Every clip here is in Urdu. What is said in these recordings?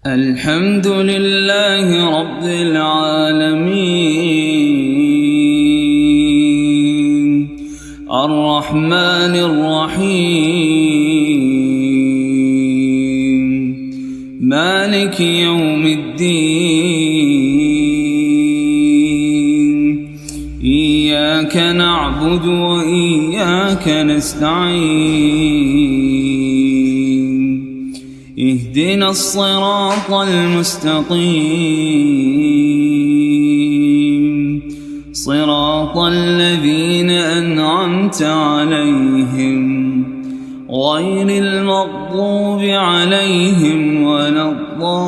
الحمد لله رب العالمين الرحمن الرحيم مالك يوم الدين إياك نعبد وإياك نستعين اهدنا الصراط المستقيم صراط الذين أنعمت عليهم غير المغضوب عليهم ولا الضالين.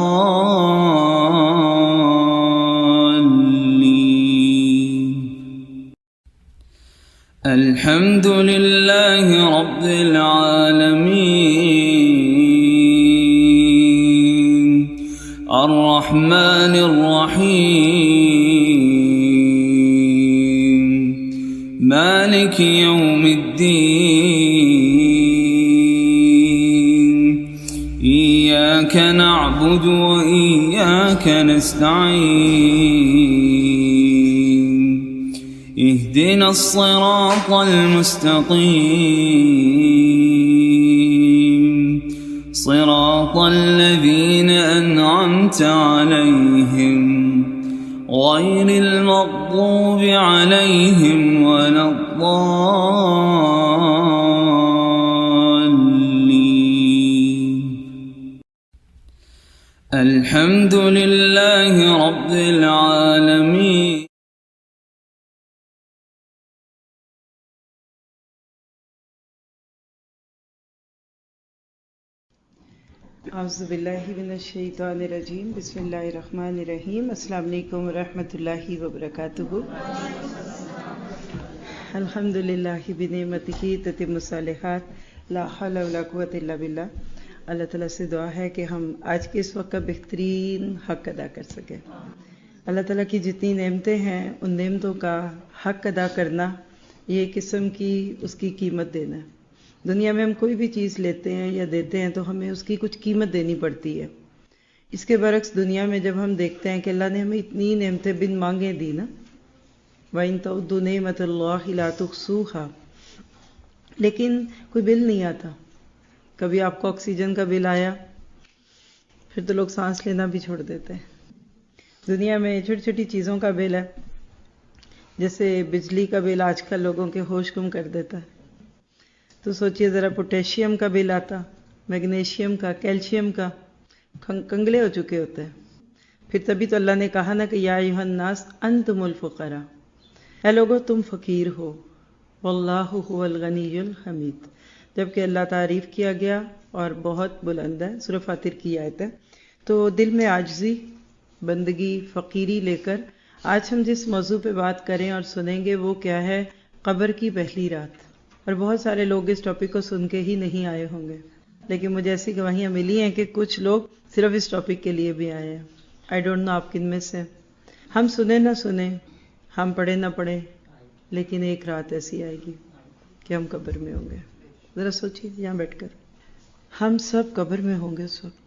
الحمد لله رب العالمين الرحمن الرحيم مالك يوم الدين إياك نعبد وإياك نستعين اهدنا الصراط المستقيم صراط الذين أنعمت عليهم غير المغضوب عليهم ولا الضالين. الحمد لله رب العالمين. اعوذ باللہ من الشیطان الرجیم بسم اللہ الرحمن الرحیم. السلام علیکم ورحمۃ اللہ وبرکاتہ. الحمد للہ بنعمتہ تتم الصالحات لا حول ولا قوۃ الا باللہ. اللہ تعالیٰ سے دعا ہے کہ ہم آج کے اس وقت کا بہترین حق ادا کر سکیں. اللہ تعالیٰ کی جتنی نعمتیں ہیں ان نعمتوں کا حق ادا کرنا یہ قسم کی اس کی قیمت دینا ہے. دنیا میں ہم کوئی بھی چیز لیتے ہیں یا دیتے ہیں تو ہمیں اس کی کچھ قیمت دینی پڑتی ہے. اس کے برعکس دنیا میں جب ہم دیکھتے ہیں کہ اللہ نے ہمیں اتنی نعمتیں بن مانگے دی نا، وَإِن تَعُدُّوا نِعْمَتَ اللَّهِ لَا تُحْصُوهَا، لیکن کوئی بل نہیں آتا. کبھی آپ کو آکسیجن کا بل آیا، پھر تو لوگ سانس لینا بھی چھوڑ دیتے ہیں. دنیا میں چھوٹی چھوٹی چیزوں کا بل ہے، جیسے بجلی کا بل آج کل لوگوں کے ہوش گم کر دیتا ہے. تو سوچئے ذرا پوٹیشیم کا بل آتا، میگنیشیم کا، کیلشیم کا، کنگلے ہو چکے ہوتے ہیں. پھر تبھی تو اللہ نے کہا نا کہ یا ایھا الناس انتم الفقراء، اے لوگو تم فقیر ہو، واللہ هو الغنی الحمید. جبکہ اللہ تعریف کیا گیا اور بہت بلند ہے. سورہ فاتر کی آیت ہے. تو دل میں عاجزی، بندگی، فقیری لے کر آج ہم جس موضوع پہ بات کریں اور سنیں گے وہ کیا ہے؟ قبر کی پہلی رات. اور بہت سارے لوگ اس ٹاپک کو سن کے ہی نہیں آئے ہوں گے، لیکن مجھے ایسی گواہیاں ملی ہیں کہ کچھ لوگ صرف اس ٹاپک کے لیے بھی آئے ہیں. آئی ڈونٹ نو آپ کن میں سے. ہم سنیں نہ سنیں، ہم پڑھیں نہ پڑھیں، لیکن ایک رات ایسی آئے گی کہ ہم قبر میں ہوں گے. ذرا سوچیے یہاں بیٹھ کر، ہم سب قبر میں ہوں گے اس وقت،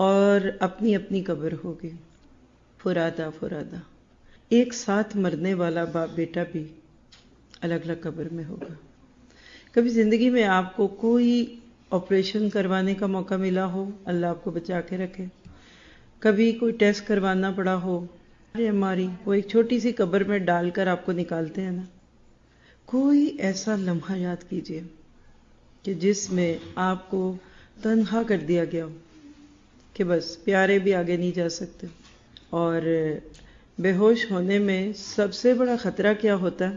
اور اپنی اپنی قبر ہوگی فرادہ فرادہ. ایک ساتھ مرنے والا باپ بیٹا بھی الگ الگ قبر میں ہوگا. کبھی زندگی میں آپ کو کوئی آپریشن کروانے کا موقع ملا ہو، اللہ آپ کو بچا کے رکھے. کبھی کوئی ٹیسٹ کروانا پڑا ہو، ہماری وہ ایک چھوٹی سی قبر میں ڈال کر آپ کو نکالتے ہیں نا. کوئی ایسا لمحہ یاد کیجئے کہ جس میں آپ کو تنہا کر دیا گیا ہو کہ بس پیارے بھی آگے نہیں جا سکتے. اور بے ہوش ہونے میں سب سے بڑا خطرہ کیا ہوتا ہے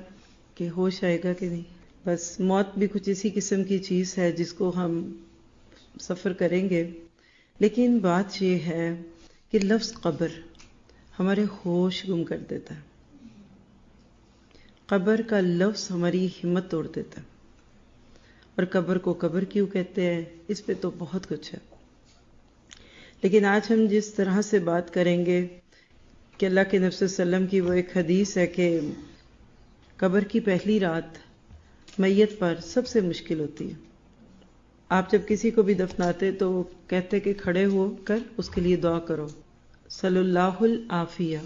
کہ ہوش آئے گا کہ نہیں. بس موت بھی کچھ اسی قسم کی چیز ہے جس کو ہم سفر کریں گے. لیکن بات یہ ہے کہ لفظ قبر ہمارے ہوش گم کر دیتا ہے. قبر کا لفظ ہماری ہمت توڑ دیتا ہے. اور قبر کو قبر کیوں کہتے ہیں، اس پہ تو بہت کچھ ہے. لیکن آج ہم جس طرح سے بات کریں گے کہ اللہ کے نبی صلی اللہ علیہ وسلم کی وہ ایک حدیث ہے کہ قبر کی پہلی رات میت پر سب سے مشکل ہوتی ہے. آپ جب کسی کو بھی دفناتے تو کہتے کہ کھڑے ہو کر اس کے لیے دعا کرو، صلی اللہ العافیہ،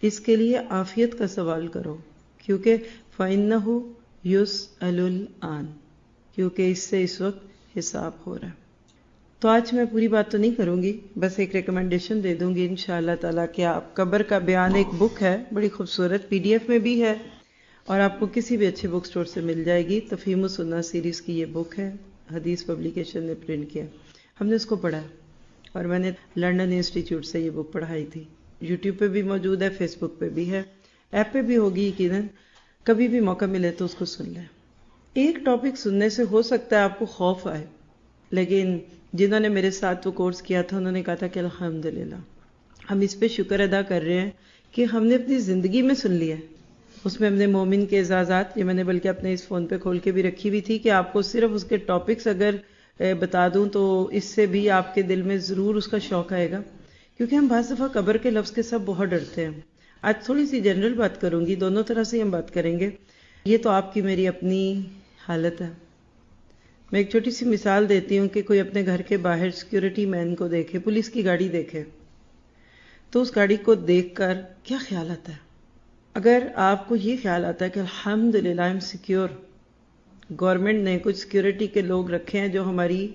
اس کے لیے عافیت کا سوال کرو، کیونکہ فَإِنَّهُ يُسْأَلُ الْآنَ، کیونکہ اس سے اس وقت حساب ہو رہا ہے۔ تو آج میں پوری بات تو نہیں کروں گی، بس ایک ریکمنڈیشن دے دوں گی انشاءاللہ تعالیٰ کہ آپ قبر کا بیان ایک بک ہے، بڑی خوبصورت PDF میں بھی ہے، اور آپ کو کسی بھی اچھے بک سٹور سے مل جائے گی۔ تفہیم السنہ سیریز کی یہ بک ہے، حدیث پبلیکیشن نے پرنٹ کیا، ہم نے اس کو پڑھا اور میں نے لنڈن انسٹیٹیوٹ سے یہ بک پڑھائی تھی۔ یوٹیوب پہ بھی موجود ہے، فیس بک پہ بھی ہے، ایپ پہ بھی ہوگی یقیناً، کبھی بھی موقع ملے تو اس کو سن لیں۔ ایک ٹاپک سننے سے ہو سکتا ہے آپ کو خوف آئے، لیکن جنہوں نے میرے ساتھ وہ کورس کیا تھا انہوں نے کہا تھا کہ الحمدللہ ہم اس پہ شکر ادا کر رہے ہیں کہ ہم نے اپنی زندگی میں سن لیا ہے۔ اس میں ہم نے مومن کے اعزازات، یہ میں نے بلکہ اپنے اس فون پہ کھول کے بھی رکھی ہوئی تھی کہ آپ کو صرف اس کے ٹاپکس اگر بتا دوں تو اس سے بھی آپ کے دل میں ضرور اس کا شوق آئے گا، کیونکہ ہم بعض دفعہ قبر کے لفظ کے سب بہت ڈرتے ہیں۔ آج تھوڑی سی جنرل بات کروں گی، دونوں طرح سے ہم بات کریں گے، یہ تو آپ کی میری اپنی حالت ہے۔ میں ایک چھوٹی سی مثال دیتی ہوں کہ کوئی اپنے گھر کے باہر سیکیورٹی مین کو دیکھے، پولیس کی گاڑی دیکھے، تو اس گاڑی کو دیکھ کر کیا خیال آتا ہے؟ اگر آپ کو یہ خیال آتا ہے کہ الحمدللہ آئی ایم سیکیور، گورنمنٹ نے کچھ سیکیورٹی کے لوگ رکھے ہیں جو ہماری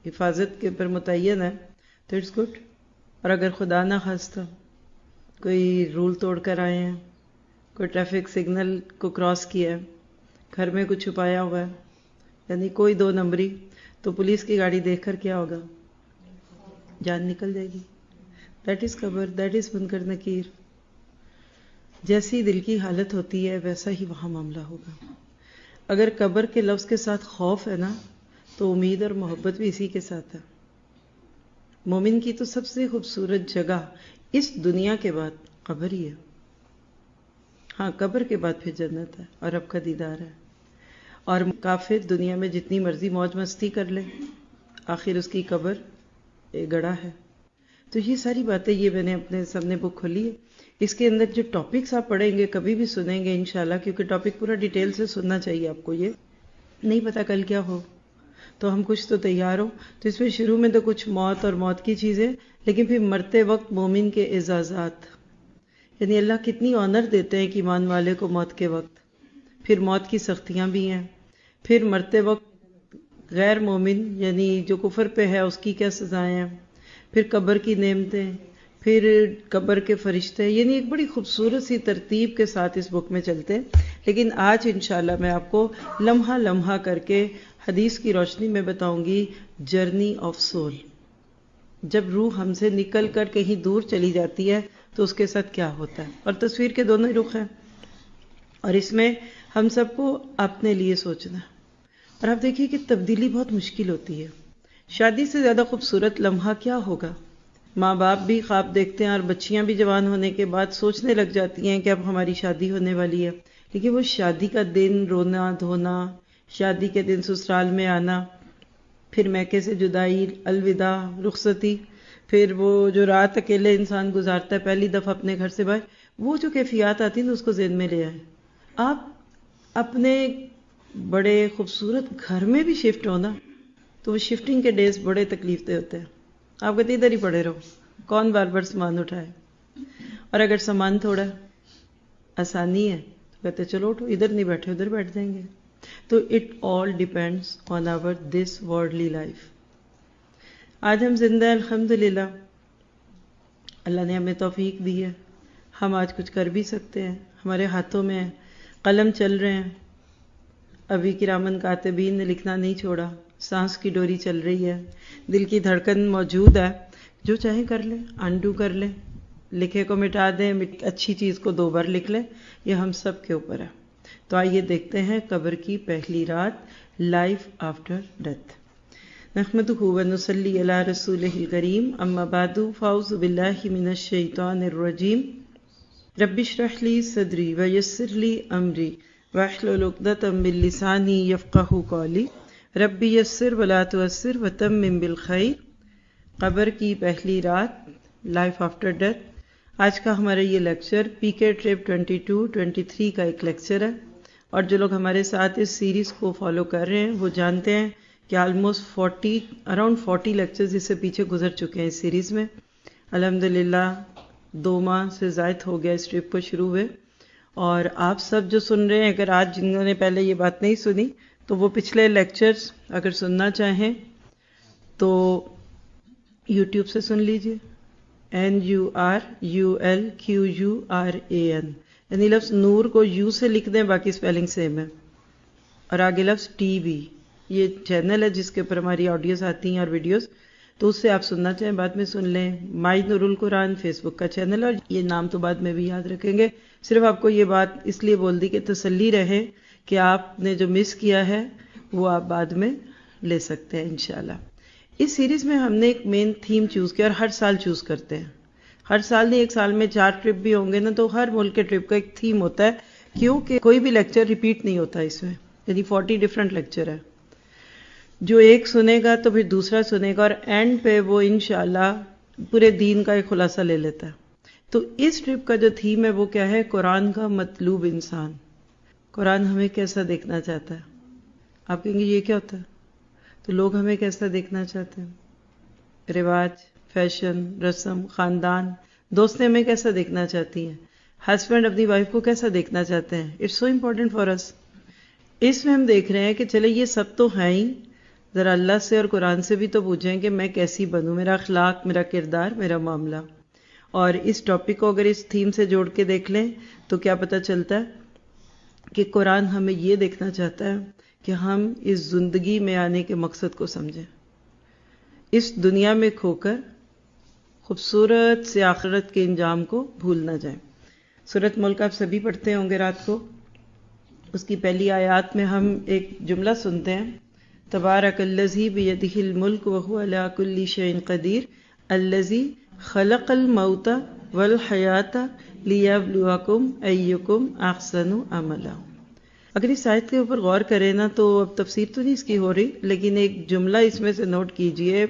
حفاظت کے پر متعین ہے، تو اٹس گڈ۔ اور اگر خدا نہ خواستہ کوئی رول توڑ کر آئے ہیں، کوئی ٹریفک سگنل کو کراس کیا ہے، گھر میں کچھ چھپایا ہوا ہے، یعنی کوئی دو نمبری، تو پولیس کی گاڑی دیکھ کر کیا ہوگا؟ جان نکل جائے گی۔ دیٹ از قبر، دیٹ از منکر نکیر۔ جیسی دل کی حالت ہوتی ہے ویسا ہی وہاں معاملہ ہوگا۔ اگر قبر کے لفظ کے ساتھ خوف ہے نا، تو امید اور محبت بھی اسی کے ساتھ ہے۔ مومن کی تو سب سے خوبصورت جگہ اس دنیا کے بعد قبر ہی ہے۔ ہاں، قبر کے بعد پھر جنت ہے اور رب کا دیدار ہے۔ اور کافر دنیا میں جتنی مرضی موج مستی کر لے، آخر اس کی قبر ایک گڑھا ہے۔ تو یہ ساری باتیں، یہ میں نے اپنے سامنے بک کھولی ہے، اس کے اندر جو ٹاپکس آپ پڑھیں گے، کبھی بھی سنیں گے انشاءاللہ، کیونکہ ٹاپک پورا ڈیٹیل سے سننا چاہیے آپ کو، یہ نہیں پتا کل کیا ہو، تو ہم کچھ تو تیار ہو۔ تو اس میں شروع میں تو کچھ موت اور موت کی چیزیں، لیکن پھر مرتے وقت مومن کے اعزازات، یعنی اللہ کتنی آنر دیتے ہیں کہ ایمان والے کو موت کے وقت، پھر موت کی سختیاں بھی ہیں، پھر مرتے وقت غیر مومن یعنی جو کفر پہ ہے اس کی کیا سزائیں ہیں، پھر قبر کی نعمتیں، پھر قبر کے فرشتے، یعنی ایک بڑی خوبصورت سی ترتیب کے ساتھ اس بک میں چلتے ہیں۔ لیکن آج انشاءاللہ میں آپ کو لمحہ لمحہ کر کے حدیث کی روشنی میں بتاؤں گی جرنی آف سول، جب روح ہم سے نکل کر کہیں دور چلی جاتی ہے تو اس کے ساتھ کیا ہوتا ہے، اور تصویر کے دونوں ہی رخ ہیں، اور اس میں ہم سب کو اپنے لیے سوچنا ہے۔ اور آپ دیکھیے کہ تبدیلی بہت مشکل ہوتی ہے۔ شادی سے زیادہ خوبصورت لمحہ کیا ہوگا؟ ماں باپ بھی خواب دیکھتے ہیں اور بچیاں بھی جوان ہونے کے بعد سوچنے لگ جاتی ہیں کہ اب ہماری شادی ہونے والی ہے، لیکن وہ شادی کا دن رونا دھونا، شادی کے دن سسرال میں آنا، پھر میکے سے جدائی، الوداع، رخصتی، پھر وہ جو رات اکیلے انسان گزارتا ہے پہلی دفعہ اپنے گھر سے باہر، وہ جو کیفیات آتی ہیں اس کو ذہن میں لے آئیں۔ آپ اپنے بڑے خوبصورت گھر میں بھی شفٹ ہونا، تو وہ شفٹنگ کے ڈیز بڑے تکلیف دہ ہوتے ہیں۔ آپ کہتے ادھر ہی پڑے رہو، کون بار بار سامان اٹھائے، اور اگر سامان تھوڑا آسانی ہے تو کہتے چلو اٹھو، ادھر نہیں بیٹھے ادھر بیٹھ جائیں گے۔ تو it all depends on our this worldly life. آج ہم زندہ ہیں الحمدللہ، اللہ نے ہمیں توفیق دی ہے، ہم آج کچھ کر بھی سکتے ہیں، ہمارے ہاتھوں میں قلم چل رہے ہیں، ابھی کرامن کاتبین نے لکھنا نہیں چھوڑا، سانس کی ڈوری چل رہی ہے، دل کی دھڑکن موجود ہے، جو چاہیں کر لیں، انڈو کر لیں، لکھے کو مٹا دیں، اچھی چیز کو 2 بار لکھ لیں، یہ ہم سب کے اوپر ہے۔ تو آئیے دیکھتے ہیں قبر کی پہلی رات، لائف آفٹر ڈیتھ۔ نحمدہ ونصلی علی رسولہ الکریم، اما بعد، فاعوذ باللہ من الشیطان الرجیم، رب اشرح لی صدری ویسر لی امری واحلل عقدۃ من لسانی یفقہوا قولی، رب یسر ولا تعسر وتمم بالخیر۔ قبر کی پہلی رات، لائف آفٹر ڈیتھ۔ آج کا ہمارا یہ لیکچر PK ٹرپ 22-23 کا ایک لیکچر ہے، اور جو لوگ ہمارے ساتھ اس سیریز کو فالو کر رہے ہیں وہ جانتے ہیں کہ آلموسٹ اراؤنڈ 40 لیکچرز اس سے پیچھے گزر چکے ہیں اس سیریز میں. الحمدللہ 2 ماہ سے زائد ہو گیا اس ٹرپ کو شروع ہوئے. اور آپ سب جو سن رہے ہیں، اگر آج جنہوں نے پہلے یہ بات نہیں سنی تو وہ پچھلے لیکچرز اگر سننا چاہیں تو یوٹیوب سے سن لیجئے. NURULQURAN، یعنی لفظ نور کو یو سے لکھ دیں، باقی اسپیلنگ سیم ہے. اور آگے لفظ TV، یہ چینل ہے جس کے اوپر ہماری آڈیوز آتی ہیں اور ویڈیوز، تو اس سے آپ سننا چاہیں بعد میں سن لیں. مائی نور القرآن فیس بک کا چینل، اور یہ نام تو بعد میں بھی یاد رکھیں گے. صرف آپ کو یہ بات اس لیے بول دی کہ تسلی رہے کہ آپ نے جو مس کیا ہے وہ آپ بعد میں لے سکتے ہیں انشاءاللہ. اس سیریز میں ہم نے ایک مین تھیم چوز کیا، اور ہر سال چوز کرتے ہیں. ہر سال نہیں، ایک سال میں 4 ٹرپ بھی ہوں گے نا، تو ہر ملک کے ٹرپ کا ایک تھیم ہوتا ہے، کیونکہ کوئی بھی لیکچر ریپیٹ نہیں ہوتا اس میں. یعنی 40 ڈیفرنٹ لیکچر ہے. جو ایک سنے گا تو پھر دوسرا سنے گا، اور اینڈ پہ وہ انشاءاللہ پورے دین کا ایک خلاصہ لے لیتا ہے. تو اس ٹرپ کا جو تھیم ہے وہ کیا ہے؟ قرآن کا مطلوب انسان. قرآن ہمیں کیسا دیکھنا چاہتا ہے؟ آپ کہیں گے یہ کیا ہوتا ہے؟ تو لوگ ہمیں کیسا دیکھنا چاہتے ہیں؟ رواج، فیشن، رسم، خاندان، دوستیں ہمیں کیسا دیکھنا چاہتی ہیں؟ ہسبینڈ اپنی وائف کو کیسا دیکھنا چاہتے ہیں؟ اٹس سو امپورٹنٹ فار اس. اس میں ہم دیکھ رہے ہیں کہ چلے یہ سب تو ہیں ہی، ذرا اللہ سے اور قرآن سے بھی تو پوچھیں کہ میں کیسی بنوں، میرا اخلاق، میرا کردار، میرا معاملہ. اور اس ٹاپک کو اگر اس تھیم سے جوڑ کے دیکھ لیں تو کیا پتہ چلتا ہے کہ قرآن ہمیں یہ دیکھنا چاہتا ہے کہ ہم اس زندگی میں آنے کے مقصد کو سمجھیں، اس دنیا میں کھو کر خوبصورت سے آخرت کے انجام کو بھول نہ جائیں. سورۃ ملک آپ سبھی پڑھتے ہوں گے رات کو. اس کی پہلی آیات میں ہم ایک جملہ سنتے ہیں، تبارک الذی بیدہ الملک وہو علی کل شیء قدیر الذی خلق الموت والحیات لیبلوکم ایکم احسن عملا. اگر اس آیت کے اوپر غور کریں نا تو اب تفسیر تو نہیں اس کی ہو رہی، لیکن ایک جملہ اس میں سے نوٹ کیجئے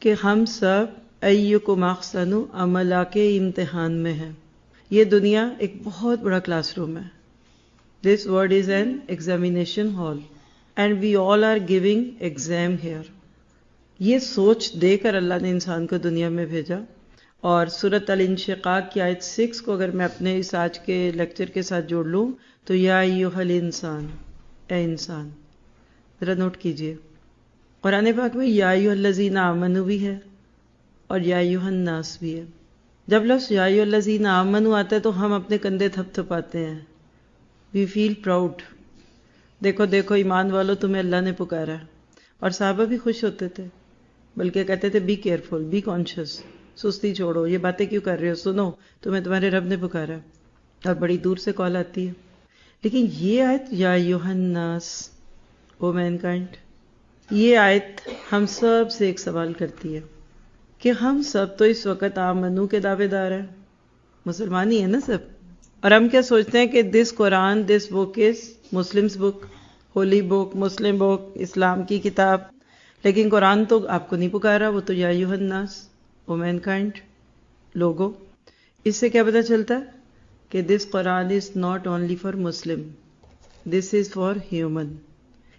کہ ہم سب ایکم احسن عملا کے امتحان میں ہیں. یہ دنیا ایک بہت بڑا کلاس روم ہے. This world is an examination hall and we all are giving exam here. یہ سوچ دے کر اللہ نے انسان کو دنیا میں بھیجا. اور سورۃ الانشقاق کی آیت 6 کو اگر میں اپنے اس آج کے لیکچر کے ساتھ جوڑ لوں تو یا ایھا الانسان، اے انسان. ذرا نوٹ کیجئے قرآن پاک میں یا ایھا الذین آمنوا بھی ہے اور یا ایھا الناس بھی ہے. جب لفظ یا ایھا الذین آمنوا آتا ہے تو ہم اپنے کندھے تھپ تھپاتے ہیں. وی فیل پراؤڈ. دیکھو دیکھو ایمان والو، تمہیں اللہ نے پکارا. اور صحابہ بھی خوش ہوتے تھے، بلکہ کہتے تھے بی کیئرفل، بی کانشیس، سستی چھوڑو، یہ باتیں کیوں کر رہے ہو، سنو تمہیں تمہارے رب نے پکارا. اور بڑی دور سے کال آتی ہے. لیکن یہ آیت یا ایھا الناس، او مین کائنڈ، یہ آیت ہم سب سے ایک سوال کرتی ہے کہ ہم سب تو اس وقت آمنو کے دعوے دار ہیں، مسلمان ہی ہیں نا سب. اور ہم کیا سوچتے ہیں کہ this Quran, this book is Muslims بک، ہولی بک، مسلم بک، اسلام کی کتاب. لیکن قرآن تو آپ کو نہیں پکارا، وہ تو یا ایھا الناس، او مین کائنڈ، لوگو. اس سے کیا پتہ چلتا ہے کہ this Quran is not only for Muslim, this is for human.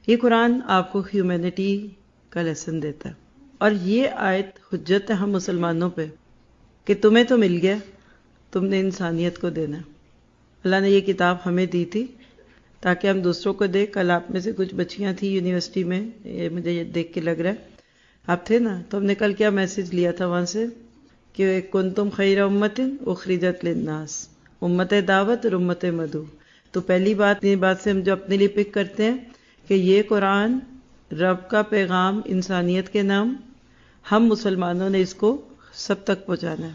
یہ قرآن آپ کو ہیومینٹی کا لیسن دیتا ہے. اور یہ آیت حجت ہے ہم مسلمانوں پہ کہ تمہیں تو مل گیا، تم نے انسانیت کو دینا. اللہ نے یہ کتاب ہمیں دی تھی تاکہ ہم دوسروں کو دیں. کل آپ میں سے کچھ بچیاں تھیں یونیورسٹی میں، یہ مجھے یہ دیکھ کے لگ رہا ہے آپ تھے نا، تو ہم نے کل کیا میسج لیا تھا وہاں سے کہ کنتم خیر امت اخرجت للناس، امت دعوت اور امت مدعو. تو پہلی بات، یہ بات سے ہم جو اپنے لیے پک کرتے ہیں کہ یہ قرآن رب کا پیغام انسانیت کے نام، ہم مسلمانوں نے اس کو سب تک پہنچانا ہے.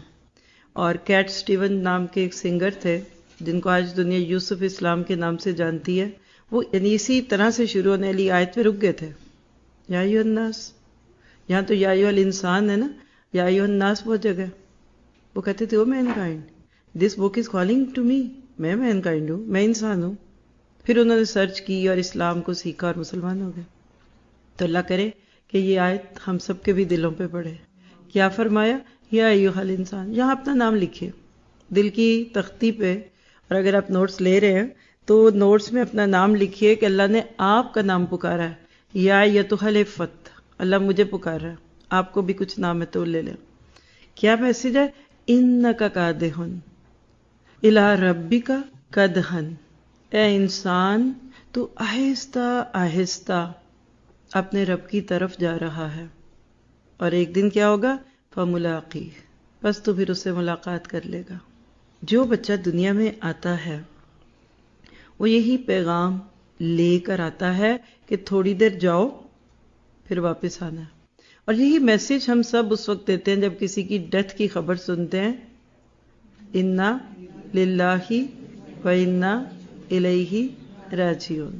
اور کیٹ سٹیون نام کے ایک سنگر تھے جن کو آج دنیا یوسف اسلام کے نام سے جانتی ہے، وہ اسی طرح سے شروع ہونے والی آیت پہ رک گئے تھے، یا ایھا الناس. یہاں تو یا ایھا الانسان ہے نا، یا ایھا الناس بہت جگہ. وہ کہتے تھے O mankind, this book is calling to me, میں مین کائنڈ ہوں، میں انسان ہوں. پھر انہوں نے سرچ کی اور اسلام کو سیکھا اور مسلمان ہو گئے. تو اللہ کرے کہ یہ آیت ہم سب کے بھی دلوں پہ پڑے. کیا فرمایا؟ یا ایھا الانسان. یہاں اپنا نام لکھیے دل کی تختی پہ، اور اگر آپ نوٹس لے رہے ہیں تو نوٹس میں اپنا نام لکھیے کہ اللہ نے آپ کا نام پکارا ہے. یا ایتھل فت، اللہ مجھے پکار رہا ہے، آپ کو بھی کچھ نام ہے تو لے لیں۔ کیا میسج ہے؟ انک کادحن الی ربک کدحن، اے انسان تو آہستہ آہستہ اپنے رب کی طرف جا رہا ہے، اور ایک دن کیا ہوگا؟ فملاقی، بس تو پھر اس سے ملاقات کر لے گا۔ جو بچہ دنیا میں آتا ہے وہ یہی پیغام لے کر آتا ہے کہ تھوڑی دیر جاؤ پھر واپس آنا ہے، اور یہی میسج ہم سب اس وقت دیتے ہیں جب کسی کی ڈیتھ کی خبر سنتے ہیں، انا للہ و انا الیہ راجعون۔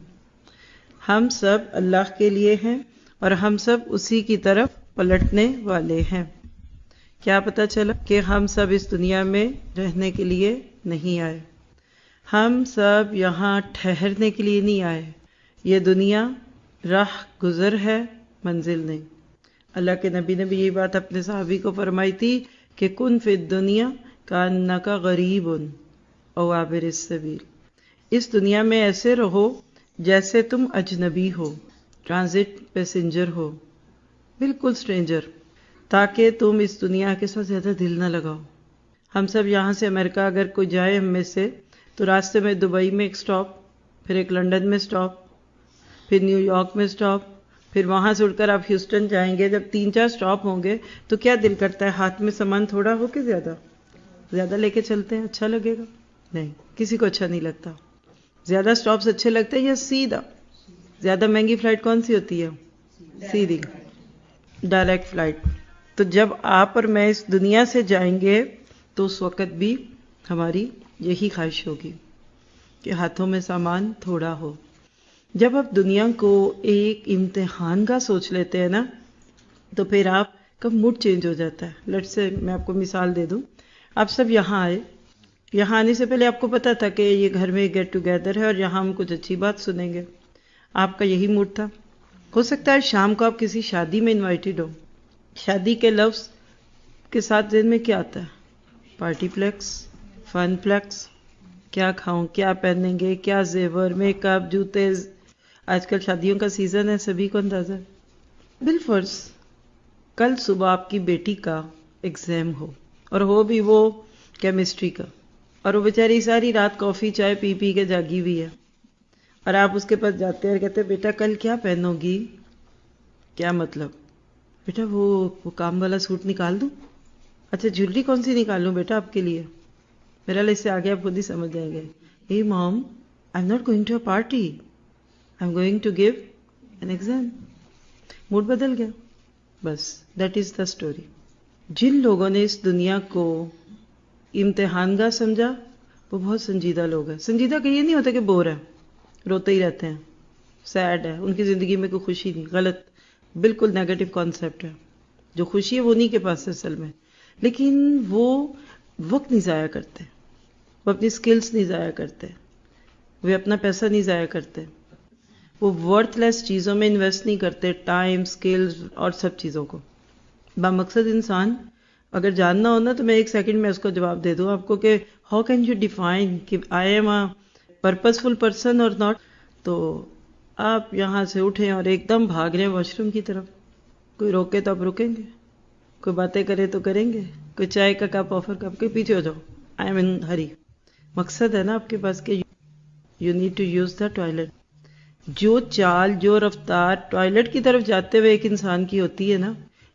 ہم سب اللہ کے لیے ہیں اور ہم سب اسی کی طرف پلٹنے والے ہیں۔ کیا پتہ چلا کہ ہم سب اس دنیا میں رہنے کے لیے نہیں آئے، ہم سب یہاں ٹھہرنے کے لیے نہیں آئے، یہ دنیا راہ گزر ہے، منزل نہیں۔ اللہ کے نبی نے بھی یہ بات اپنے صحابی کو فرمائی تھی کہ کن فی الدنیا کانک غریب او عابر السبیل، اس دنیا میں ایسے رہو جیسے تم اجنبی ہو، ٹرانزٹ پیسنجر ہو، بالکل سٹرینجر، تاکہ تم اس دنیا کے ساتھ زیادہ دل نہ لگاؤ۔ ہم سب یہاں سے امریکہ اگر کوئی جائے ہم میں سے، تو راستے میں دبئی میں ایک سٹاپ، پھر ایک لنڈن میں سٹاپ، پھر نیو یارک میں سٹاپ، پھر وہاں سے اٹھ کر آپ ہیوسٹن جائیں گے۔ جب 3-4 سٹاپ ہوں گے تو کیا دل کرتا ہے؟ ہاتھ میں سامان تھوڑا ہو کے زیادہ لے کے چلتے ہیں، اچھا لگے گا؟ نہیں، کسی کو اچھا نہیں لگتا۔ زیادہ سٹاپس اچھے لگتے ہیں یا سیدھا؟ زیادہ مہنگی فلائٹ کون سی ہوتی ہے؟ سیدھی، ڈائریکٹ فلائٹ۔ تو جب آپ اور میں اس دنیا سے جائیں گے تو اس وقت بھی ہماری یہی خواہش ہوگی کہ ہاتھوں میں سامان تھوڑا ہو۔ جب آپ دنیا کو ایک امتحان کا سوچ لیتے ہیں نا، تو پھر آپ کا موڈ چینج ہو جاتا ہے۔ لیٹ سے میں آپ کو مثال دے دوں، آپ سب یہاں آئے، یہاں آنے سے پہلے آپ کو پتا تھا کہ یہ گھر میں گیٹ ٹوگیدر ہے اور یہاں ہم کچھ اچھی بات سنیں گے، آپ کا یہی موڈ تھا۔ ہو سکتا ہے شام کو آپ کسی شادی میں انوائٹڈ ہو، شادی کے لفظ کے ساتھ ذہن میں کیا آتا ہے؟ پارٹی پلیکس، فن پلیکس، کیا کھاؤں، کیا پہنیں گے، کیا زیور، میک اپ، جوتے۔ آج کل شادیوں کا سیزن ہے، سبھی کو اندازہ ہے۔ بالفرض کل صبح آپ کی بیٹی کا ایگزام ہو، اور ہو بھی وہ کیمسٹری کا، اور وہ بیچاری ساری رات کافی چائے پی پی کے جاگی ہوئی ہے، اور آپ اس کے پاس جاتے ہیں اور کہتے ہیں بیٹا کل کیا پہنو گی؟ کیا مطلب؟ بیٹا وہ کام والا سوٹ نکال دوں؟ اچھا جویلری کون سی نکالوں بیٹا آپ کے لیے؟ میرا اس سے آگے آپ خود ہی سمجھ جائیں گے، hey mom, I'm not going to a party, I'm going to give an exam۔ Mood بدل گیا، بس that is the story۔ جن لوگوں نے اس دنیا کو امتحان گاہ سمجھا وہ بہت سنجیدہ لوگ ہیں۔ سنجیدہ کہ یہ نہیں ہوتا کہ بور ہے، روتے ہی رہتے ہیں، سیڈ ہے، ان کی زندگی میں کوئی خوشی نہیں، غلط، بالکل نیگیٹو کانسیپٹ ہے۔ جو خوشی ہے وہ انہی کے پاس ہے اصل میں، لیکن وہ وقت نہیں ضائع کرتے، وہ اپنی سکلز نہیں ضائع کرتے، وہ اپنا پیسہ نہیں ضائع کرتے، وہ ورتھ لیس چیزوں میں انویسٹ نہیں کرتے، ٹائم، سکلز اور سب چیزوں کو۔ بامقصد انسان اگر جاننا ہو نا تو میں 1 سیکنڈ میں اس کو جواب دے دوں آپ کو کہ ہاؤ کین یو ڈیفائن کہ I am a purposeful person اور ناٹ، تو آپ یہاں سے اٹھیں اور ایک دم بھاگ رہے ہیں واش روم کی طرف، کوئی روکے تو آپ رکیں گے، کوئی باتیں کرے تو کریں گے، کوئی چائے کا کپ آفر کپ کے پیچھے ہو جاؤ، آئی ایم ان ہری۔ مقصد ہے نا آپ کے پاس کہ you need to use the toilet. جو چال، جو رفتار ٹوائلٹ کی طرف جاتے ہوئے ایک انسان کی ہوتی ہے نا،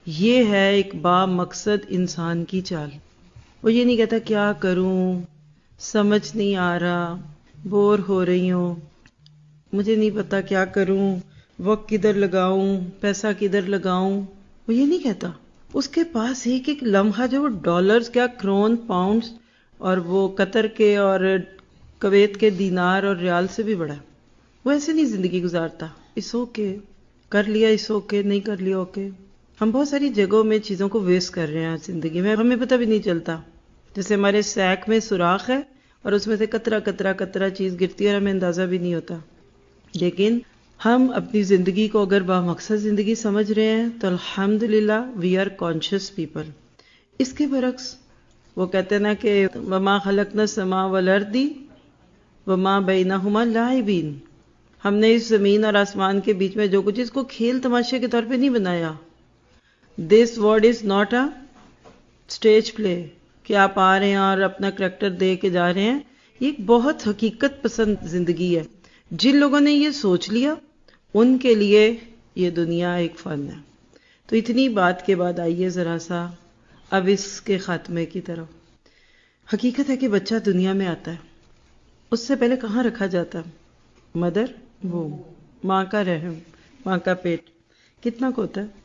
یہ ہے ایک با مقصد انسان کی چال۔ وہ یہ نہیں کہتا کیا کروں، سمجھ نہیں آ رہا، بور ہو رہی ہوں، مجھے نہیں پتا کیا کروں، وقت کدھر لگاؤں، پیسہ کدھر لگاؤں، وہ یہ نہیں کہتا۔ اس کے پاس ایک ایک لمحہ جو وہ ڈالرز، کیا کرون، پاؤنڈز اور وہ قطر کے اور کویت کے دینار اور ریال سے بھی بڑا ہے۔ وہ ایسے نہیں زندگی گزارتا، اس اوکے، کر لیا اس اوکے، نہیں کر لیا اوکے۔ ہم بہت ساری جگہوں میں چیزوں کو ویسٹ کر رہے ہیں زندگی میں، ہمیں پتہ بھی نہیں چلتا۔ جیسے ہمارے سیک میں سوراخ ہے اور اس میں سے قطرہ قطرہ قطرہ چیز گرتی ہے اور ہمیں اندازہ بھی نہیں ہوتا۔ لیکن ہم اپنی زندگی کو اگر بامقصد زندگی سمجھ رہے ہیں تو الحمدللہ وی آر کانشیس پیپل۔ اس کے برعکس وہ کہتے ہیں نا کہ وما خلقنا السماء والارض وما بینہما لاعبین، ہم نے اس زمین اور آسمان کے بیچ میں جو کچھ اس کو کھیل تماشے کے طور پہ نہیں بنایا. This word is not a stage play کہ آپ آ رہے ہیں اور اپنا کریکٹر دے کے جا رہے ہیں. یہ ایک بہت حقیقت پسند زندگی ہے. جن لوگوں نے یہ سوچ لیا ان کے لیے یہ دنیا ایک فن ہے. تو اتنی بات کے بعد آئیے ذرا سا اب اس کے خاتمے کی طرف. حقیقت ہے کہ بچہ دنیا میں آتا ہے، اس سے پہلے کہاں رکھا جاتا ہے؟ مدر ووم، ماں کا رحم، ماں کا پیٹ. کتنا کو ہوتا ہے؟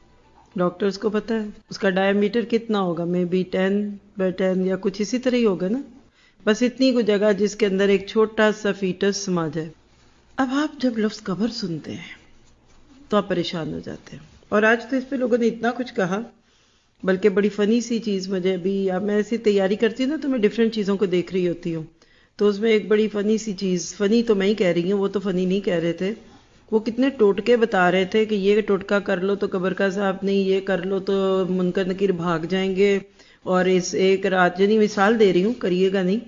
ڈاکٹرز کو پتا ہے اس کا ڈائیمیٹر کتنا ہوگا، مے بی 10x10 یا کچھ اسی طرح ہی ہوگا نا. بس اتنی کو جگہ جس کے اندر ایک چھوٹا سا فیٹس سما جائے. اب آپ جب لفظ قبر سنتے ہیں تو آپ پریشان ہو جاتے ہیں. اور آج تو اس پہ لوگوں نے اتنا کچھ کہا، بلکہ بڑی فنی سی چیز مجھے ابھی، اب میں ایسی تیاری کرتی ہوں نا تو میں ڈفرینٹ چیزوں کو دیکھ رہی ہوتی ہوں، تو اس میں ایک بڑی فنی سی چیز، فنی تو میں ہی کہہ رہی ہوں، وہ تو فنی نہیں کہہ رہے تھے. وہ کتنے ٹوٹکے بتا رہے تھے کہ یہ ٹوٹکا کر لو تو قبر کا صاحب نہیں، یہ کر لو تو منکر نکیر بھاگ جائیں گے. اور اس ایک رات، یعنی مثال دے رہی ہوں، کریے گا نہیں.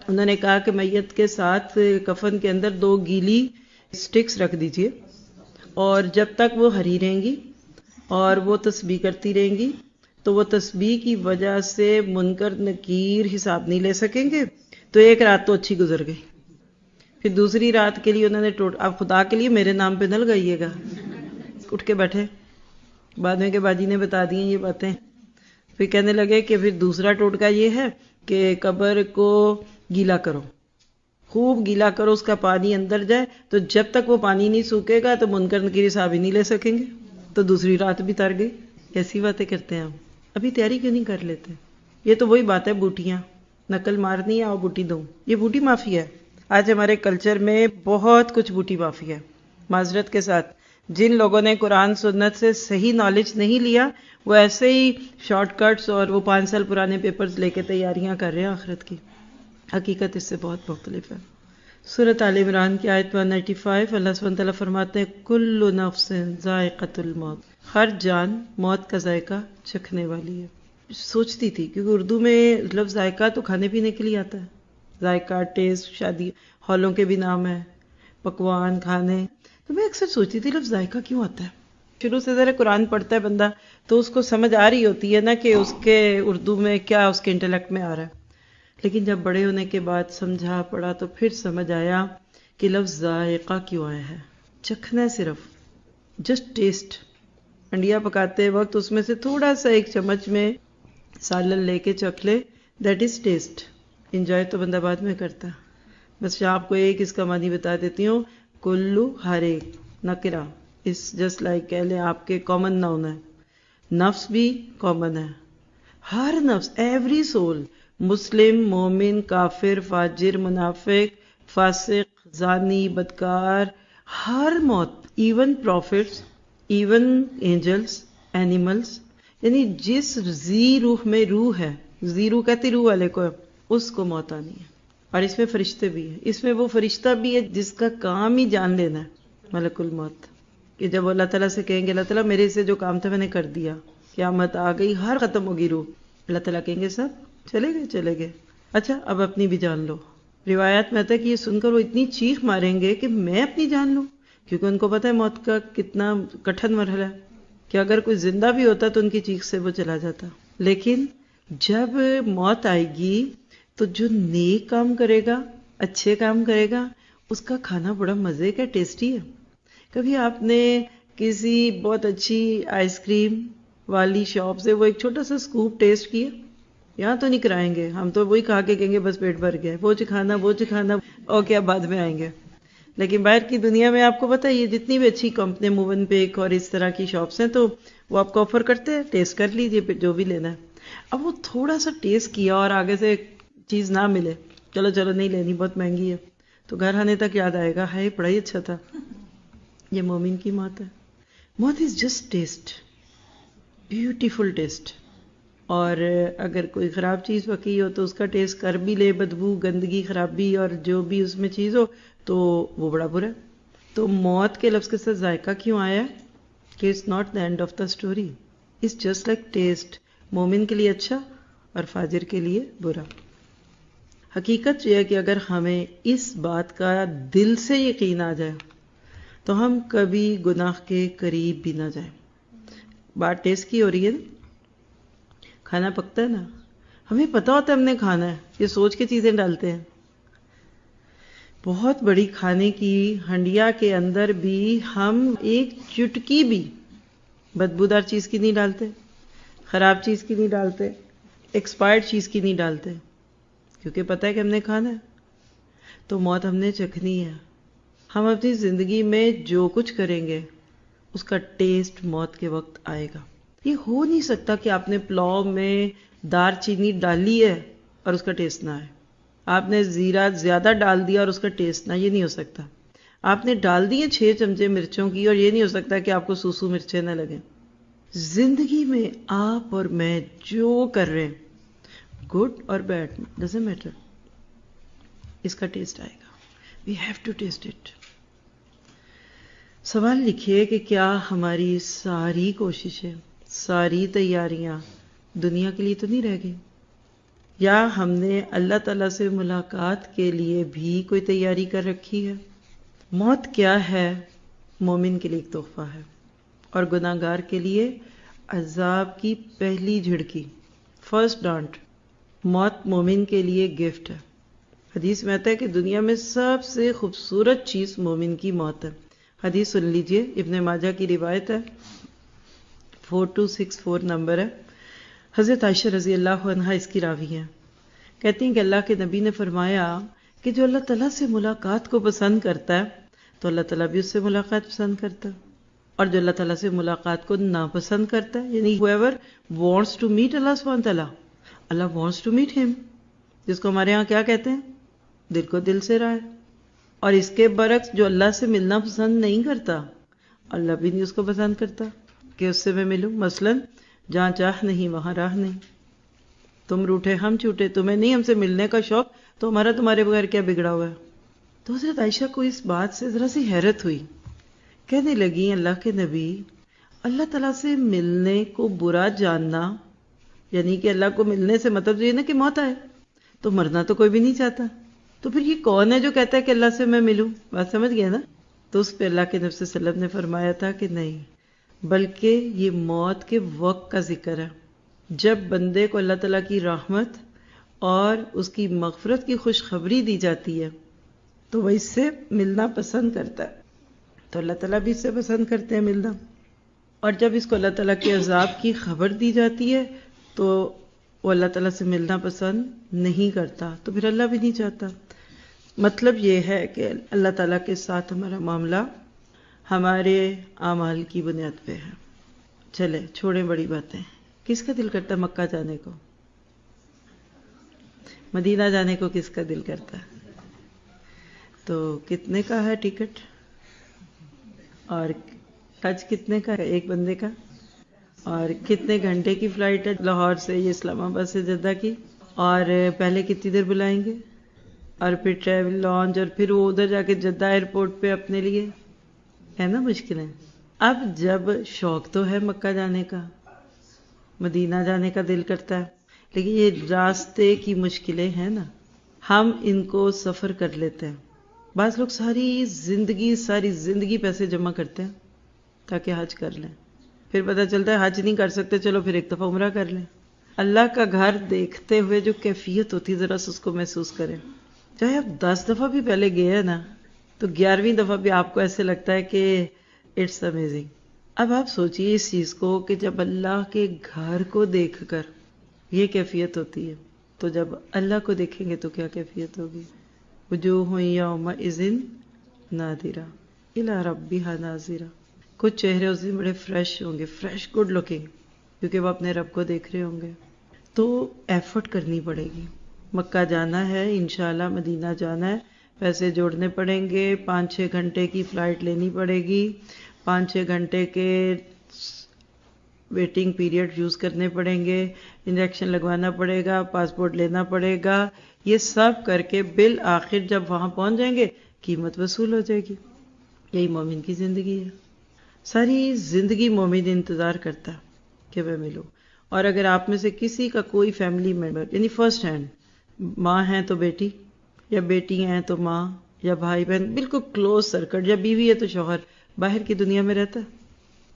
انہوں نے کہا کہ میت کے ساتھ کفن کے اندر 2 گیلی سٹکس رکھ دیجئے، اور جب تک وہ ہری رہیں گی اور وہ تسبیح کرتی رہیں گی تو وہ تسبیح کی وجہ سے منکر نکیر حساب نہیں لے سکیں گے. تو ایک رات تو اچھی گزر گئی. پھر دوسری رات کے لیے انہوں نے اب خدا کے لیے میرے نام پہ نہ لگائیے گا. اٹھ کے بیٹھے، بعد میں کہ باجی نے بتا دی یہ باتیں. پھر کہنے لگے کہ پھر دوسرا ٹوٹکا یہ ہے کہ قبر کو گیلا کرو، خوب گیلا کرو، اس کا پانی اندر جائے، تو جب تک وہ پانی نہیں سوکھے گا تو منکر نکیر حساب ہی نہیں لے سکیں گے. تو دوسری رات بھی تر گئی. کیسی باتیں کرتے ہیں ہم. ابھی تیاری کیوں نہیں کر لیتے؟ یہ تو وہی بات ہے، بوٹیاں نقل مارنی ہے اور بوٹی دو. یہ بوٹی مافیا ہے. آج ہمارے کلچر میں بہت کچھ بوٹی مافیا ہے. معذرت کے ساتھ جن لوگوں نے قرآن سنت سے صحیح نالج نہیں لیا، وہ ایسے ہی شارٹ کٹس اور وہ 5 سال پرانے پیپرز لے کے تیاریاں کر رہے ہیں آخرت کی. حقیقت اس سے بہت مختلف ہے. سورۃ آل عمران کی آیت 195 اللہ سبحانہ تعالیٰ فرماتے ہیں کل نفس ذائقۃ الموت، ہر جان موت کا ذائقہ چکھنے والی ہے. سوچتی تھی کیونکہ اردو میں لفظ ذائقہ تو کھانے پینے کے لیے آتا ہے. ذائقہ، ٹیسٹ، شادی ہالوں کے بھی نام ہے، پکوان، کھانے. تو میں اکثر سوچتی تھی لفظ ذائقہ کیوں آتا ہے. شروع سے ذرا قرآن پڑھتا ہے بندہ تو اس کو سمجھ آ رہی ہوتی ہے نا کہ اس کے اردو میں کیا اس کے انٹلیکٹ میں آ رہا ہے. لیکن جب بڑے ہونے کے بعد سمجھا پڑھا تو پھر سمجھ آیا کہ لفظ ذائقہ کیوں آیا ہے. چکھنا ہے، صرف جسٹ ٹیسٹ. انڈیا پکاتے وقت اس میں سے تھوڑا سا ایک چمچ میں سالن لے کے چکھ لے، دیٹ از ٹیسٹ. انجوائے تو بندہ بعد میں کرتا. بس آپ کو ایک اس کا معنی بتا دیتی ہوں، کلو، ہر ایک، نکرہ اس جسٹ لائک کہہ لیں آپ کے کامن ناؤن ہے. نفس بھی کامن ہے. ہر نفس، ایوری سول، مسلم، مومن، کافر، فاجر، منافق، فاسق، زانی، بدکار، ہر موت، even prophets, even angels, animals, یعنی جس ذی روح میں روح ہے، ذی روح کہتی روح والے کو، اس کو موت آنی ہے. اور اس میں فرشتے بھی ہیں. اس میں وہ فرشتہ بھی ہے جس کا کام ہی جان لینا ہے، ملک الموت. کہ جب اللہ تعالیٰ سے کہیں گے اللہ تعالیٰ میرے سے جو کام تھا میں نے کر دیا، قیامت آ گئی، ہر ختم ہوگی روح، اللہ تعالیٰ کہیں گے سب چلے گئے. اچھا اب اپنی بھی جان لو. روایات میں آتا ہے کہ یہ سن کر وہ اتنی چیخ ماریں گے کہ میں اپنی جان لوں، کیونکہ ان کو پتا ہے موت کا کتنا کٹھن مرحلہ ہے کہ اگر کوئی زندہ بھی ہوتا تو ان کی چیخ سے وہ چلا جاتا. لیکن جب موت آئے گی تو جو نیک کام کرے گا، اچھے کام کرے گا، اس کا کھانا بڑا مزے کا، ٹیسٹی ہے. کبھی آپ نے کسی بہت اچھی آئس کریم والی شاپ سے وہ ایک چھوٹا سا سکوپ ٹیسٹ کیا؟ یہاں تو نہیں کرائیں گے ہم، تو وہی کھا کے کہیں گے بس پیٹ بھر گیا، وہ چکھانا اوکے اب بعد میں آئیں گے. لیکن باہر کی دنیا میں آپ کو پتہ ہے یہ جتنی بھی اچھی کمپنی، موون پیک اور اس طرح کی شاپس ہیں، تو وہ آپ کو آفر کرتے ہیں ٹیسٹ کر لیجئے پھر جو بھی لینا ہے. اب وہ تھوڑا سا ٹیسٹ کیا اور آگے سے چیز نہ ملے، چلو نہیں لینی، بہت مہنگی ہے، تو گھر آنے تک یاد آئے گا ہائے بڑا ہی اچھا تھا. یہ مومن کی موت ہے. موت is just test, beautiful test. اور اگر کوئی خراب چیز پکی ہو تو اس کا ٹیسٹ کر بھی لے، بدبو، گندگی، خرابی اور جو بھی اس میں چیز ہو تو وہ بڑا برا. تو موت کے لفظ کے ساتھ ذائقہ کیوں آیا کہ it's not the end of the story, it's just like taste. مومن کے لیے اچھا اور فاجر کے لیے برا. حقیقت یہ ہے کہ اگر ہمیں اس بات کا دل سے یقین آ جائے تو ہم کبھی گناہ کے قریب بھی نہ جائیں. بات ٹیسٹ کی ہو رہی ہے نا، کھانا پکتا ہے نا، ہمیں پتہ ہوتا ہے ہم نے کھانا ہے، یہ سوچ کے چیزیں ڈالتے ہیں. بہت بڑی کھانے کی ہنڈیا کے اندر بھی ہم ایک چٹکی بھی بدبودار چیز کی نہیں ڈالتے، خراب چیز کی نہیں ڈالتے، ایکسپائرڈ چیز کی نہیں ڈالتے، کیونکہ پتہ ہے کہ ہم نے کھانا ہے. تو موت ہم نے چکھنی ہے. ہم اپنی زندگی میں جو کچھ کریں گے اس کا ٹیسٹ موت کے وقت آئے گا. یہ ہو نہیں سکتا کہ آپ نے پلاؤ میں دار چینی ڈالی ہے اور اس کا ٹیسٹ نہ آئے. آپ نے زیرہ زیادہ ڈال دیا اور اس کا ٹیسٹ نہ، یہ نہیں ہو سکتا. آپ نے ڈال دی 6 چمچے مرچوں کی اور یہ نہیں ہو سکتا کہ آپ کو سوسو مرچیں نہ لگیں. زندگی میں آپ اور میں جو کر رہے ہیں، گڈ اور بیڈ ڈزنٹ میٹر، اس کا ٹیسٹ آئے گا. We have to test it. سوال لکھیے کہ کیا ہماری ساری کوششیں، ساری تیاریاں دنیا کے لیے تو نہیں رہ گئی، یا ہم نے اللہ تعالیٰ سے ملاقات کے لیے بھی کوئی تیاری کر رکھی ہے؟ موت کیا ہے؟ مومن کے لیے ایک تحفہ ہے اور گناہ گار کے لیے عذاب کی پہلی جھڑکی، فرسٹ ڈانٹ. موت مومن کے لیے گفٹ ہے. حدیث میں آتا ہے کہ دنیا میں سب سے خوبصورت چیز مومن کی موت ہے. حدیث سن لیجئے، ابن ماجہ کی روایت ہے، 4264 نمبر ہے. حضرت عائشہ رضی اللہ عنہا اس کی راوی ہیں. کہتی ہیں کہ اللہ کے نبی نے فرمایا کہ جو اللہ تعالیٰ سے ملاقات کو پسند کرتا ہے تو اللہ تعالیٰ بھی اس سے ملاقات پسند کرتا ہے، اور جو اللہ تعالیٰ سے ملاقات کو ناپسند کرتا ہے، یعنی whoever wants to meet Allah subhanahu wa ta'ala, Allah wants to meet him، جس کو ہمارے ہاں کیا کہتے ہیں، دل کو دل سے رائے. اور اس کے برعکس جو اللہ سے ملنا پسند نہیں کرتا، اللہ بھی نہیں اس کو پسند کرتا کہ اس سے میں ملوں. مثلا جہاں چاہ نہیں وہاں راہ نہیں، تم روٹھے ہم چھوٹے، تمہیں نہیں ہم سے ملنے کا شوق تو ہمارا تمہارے بغیر کیا بگڑا ہوا ہے. تو حضرت عائشہ کو اس بات سے ذرا سی حیرت ہوئی. کہنے لگی اللہ کے نبی، اللہ تعالیٰ سے ملنے کو برا جاننا، یعنی کہ اللہ کو ملنے سے مطلب یہ نا کہ موت آئے، تو مرنا تو کوئی بھی نہیں چاہتا. تو پھر یہ کون ہے جو کہتا ہے کہ اللہ سے میں ملوں؟ بات سمجھ گیا نا؟ تو اس پہ اللہ کے نبی صلی اللہ علیہ وسلم نے فرمایا تھا کہ نہیں، بلکہ یہ موت کے وقت کا ذکر ہے، جب بندے کو اللہ تعالیٰ کی رحمت اور اس کی مغفرت کی خوشخبری دی جاتی ہے تو وہ اس سے ملنا پسند کرتا ہے. تو اللہ تعالیٰ بھی اس سے پسند کرتے ہیں ملنا. اور جب اس کو اللہ تعالیٰ کے عذاب کی خبر دی جاتی ہے تو وہ اللہ تعالیٰ سے ملنا پسند نہیں کرتا، تو پھر اللہ بھی نہیں چاہتا. مطلب یہ ہے کہ اللہ تعالیٰ کے ساتھ ہمارا معاملہ ہمارے اعمال کی بنیاد پہ ہے. چلے چھوڑیں بڑی باتیں. کس کا دل کرتا ہے مکہ جانے کو؟ مدینہ جانے کو کس کا دل کرتا ہے؟ تو کتنے کا ہے ٹکٹ؟ اور حج کتنے کا ہے ایک بندے کا؟ اور کتنے گھنٹے کی فلائٹ ہے لاہور سے یا اسلام آباد سے جدہ کی؟ اور پہلے کتنی دیر بلائیں گے؟ اور پھر ٹریول لانچ، اور پھر وہ ادھر جا کے جدہ ایئرپورٹ پہ اپنے لیے، ہے نا مشکلیں. اب جب شوق تو ہے مکہ جانے کا، مدینہ جانے کا دل کرتا ہے، لیکن یہ راستے کی مشکلیں ہیں نا، ہم ان کو سفر کر لیتے ہیں. بعض لوگ ساری زندگی پیسے جمع کرتے ہیں تاکہ حج کر لیں، پھر پتہ چلتا ہے حج نہیں کر سکتے، چلو پھر ایک دفعہ عمرہ کر لیں. اللہ کا گھر دیکھتے ہوئے جو کیفیت ہوتی ہے ذرا سا اس کو محسوس کریں. چاہے آپ 10 دفعہ بھی پہلے گئے ہیں نا، تو 11ویں دفعہ بھی آپ کو ایسے لگتا ہے کہ اٹس امیزنگ. اب آپ سوچئے اس چیز کو کہ جب اللہ کے گھر کو دیکھ کر یہ کیفیت ہوتی ہے تو جب اللہ کو دیکھیں گے تو کیا کیفیت ہوگی. وجوہ یومئذ ناظرہ الی ربہا ناظرہ. کچھ چہرے اس دن بڑے فریش ہوں گے، فریش گڈ لکنگ، کیونکہ وہ اپنے رب کو دیکھ رہے ہوں گے. تو ایفرٹ کرنی پڑے گی. مکہ جانا ہے انشاءاللہ، مدینہ جانا ہے، پیسے جوڑنے پڑیں گے، 5-6 گھنٹے کی فلائٹ لینی پڑے گی، 5-6 گھنٹے کے ویٹنگ پیریڈ یوز کرنے پڑیں گے، انجیکشن لگوانا پڑے گا، پاسپورٹ لینا پڑے گا. یہ سب کر کے بالآخر جب وہاں پہنچ جائیں گے قیمت وصول ہو جائے گی. یہی مومن کی زندگی ہے. ساری زندگی مومن انتظار کرتا ہے کہ میں ملوں. اور اگر آپ میں سے کسی کا کوئی فیملی ممبر یعنی فرسٹ ہینڈ ماں ہیں تو بیٹی، یا بیٹی ہیں تو ماں، یا بھائی بہن، بالکل کلوز سرکٹ، یا بیوی ہے تو شوہر. باہر کی دنیا میں رہتا ہے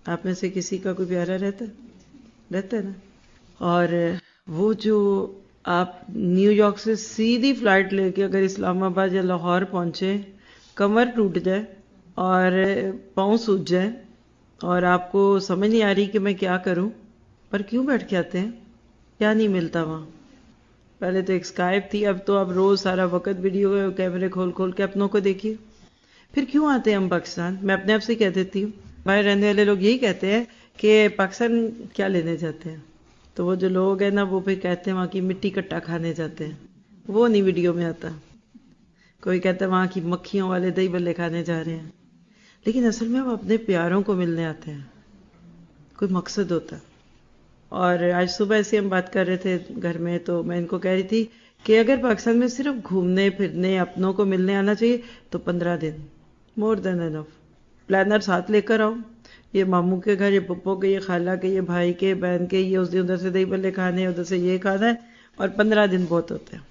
آپ میں سے کسی کا کوئی پیارا رہتا ہے نا. اور وہ جو آپ نیو یارک سے سیدھی فلائٹ لے کے اگر اسلام آباد یا لاہور پہنچے، کمر ٹوٹ جائے اور پاؤں سوج جائے اور آپ کو سمجھ نہیں آ رہی کہ میں کیا کروں، پر کیوں بیٹھ کے آتے ہیں؟ کیا نہیں ملتا وہاں؟ پہلے تو ایک اسکائپ تھی، اب تو آپ روز سارا وقت ویڈیو کیمرے کھول کھول کے اپنوں کو دیکھیے. پھر کیوں آتے ہیں ہم پاکستان؟ میں اپنے آپ سے کہہ دیتی ہوں، باہر رہنے والے لوگ یہی کہتے ہیں کہ پاکستان کیا لینے جاتے ہیں. تو وہ جو لوگ ہیں نا، وہ پھر کہتے ہیں وہاں کی مٹی کٹا کھانے جاتے ہیں. وہ نہیں ویڈیو میں آتا. کوئی کہتا ہے وہاں کی مکھیوں والے دہی بلے کھانے جا رہے ہیں، لیکن اصل میں وہ اپنے پیاروں کو ملنے آتے ہیں. کوئی مقصد ہوتا ہے. اور آج صبح ایسے ہم بات کر رہے تھے گھر میں، تو میں ان کو کہہ رہی تھی کہ اگر پاکستان میں صرف گھومنے پھرنے اپنوں کو ملنے آنا چاہیے تو 15 دن مور دین انف. پلانر ساتھ لے کر آؤ، یہ ماموں کے گھر، یہ پپو کے، یہ خالہ کے، یہ بھائی کے، بہن کے، یہ اس دن ادھر سے دہی بلے کھانے، ادھر سے یہ کھانا ہے، اور 15 دن بہت ہوتے ہیں.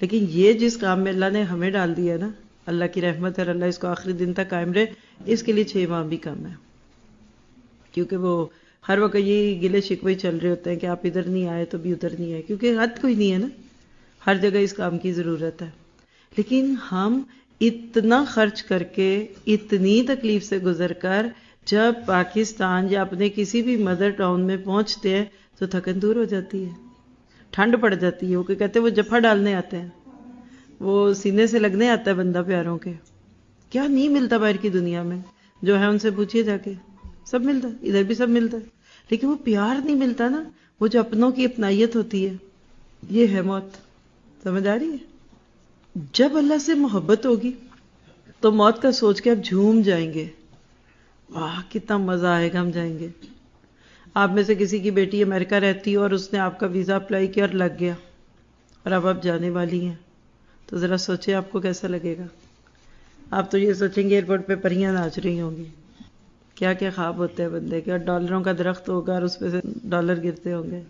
لیکن یہ جس کام میں اللہ نے ہمیں ڈال دیا نا، اللہ کی رحمت ہے، اللہ اس کو آخری دن تک قائم رہے، اس کے لیے 6 ماہ بھی کم ہے. کیونکہ وہ ہر وقت یہ گلے شکوے چل رہے ہوتے ہیں کہ آپ ادھر نہیں آئے تو بھی ادھر نہیں آئے، کیونکہ حد کوئی نہیں ہے نا، ہر جگہ اس کام کی ضرورت ہے. لیکن ہم اتنا خرچ کر کے، اتنی تکلیف سے گزر کر جب پاکستان یا اپنے کسی بھی مدر ٹاؤن میں پہنچتے ہیں تو تھکن دور ہو جاتی ہے، ٹھنڈ پڑ جاتی ہے. وہ کہ کہتے ہیں وہ جفا ڈالنے آتے ہیں، وہ سینے سے لگنے آتا ہے بندہ پیاروں کے. کیا نہیں ملتا باہر کی دنیا میں؟ جو ہے ان سے پوچھیے جا کے، سب ملتا ہے، ادھر بھی سب ملتا ہے، لیکن وہ پیار نہیں ملتا نا، وہ جو اپنوں کی اپنائیت ہوتی ہے. یہ ہے موت. سمجھ آ رہی ہے؟ جب اللہ سے محبت ہوگی تو موت کا سوچ کے آپ جھوم جائیں گے، واہ کتنا مزہ آئے گا، ہم جائیں گے. آپ میں سے کسی کی بیٹی امریکہ رہتی اور اس نے آپ کا ویزا اپلائی کیا اور لگ گیا، اور اب آپ جانے والی ہیں، تو ذرا سوچیں آپ کو کیسا لگے گا. آپ تو یہ سوچیں گے ایئرپورٹ پہ پریاں ناچ رہی ہوں گی. کیا کیا خواب ہوتے ہیں بندے کے، اور ڈالروں کا درخت ہوگا اور اس پہ سے ڈالر گرتے ہوں گے.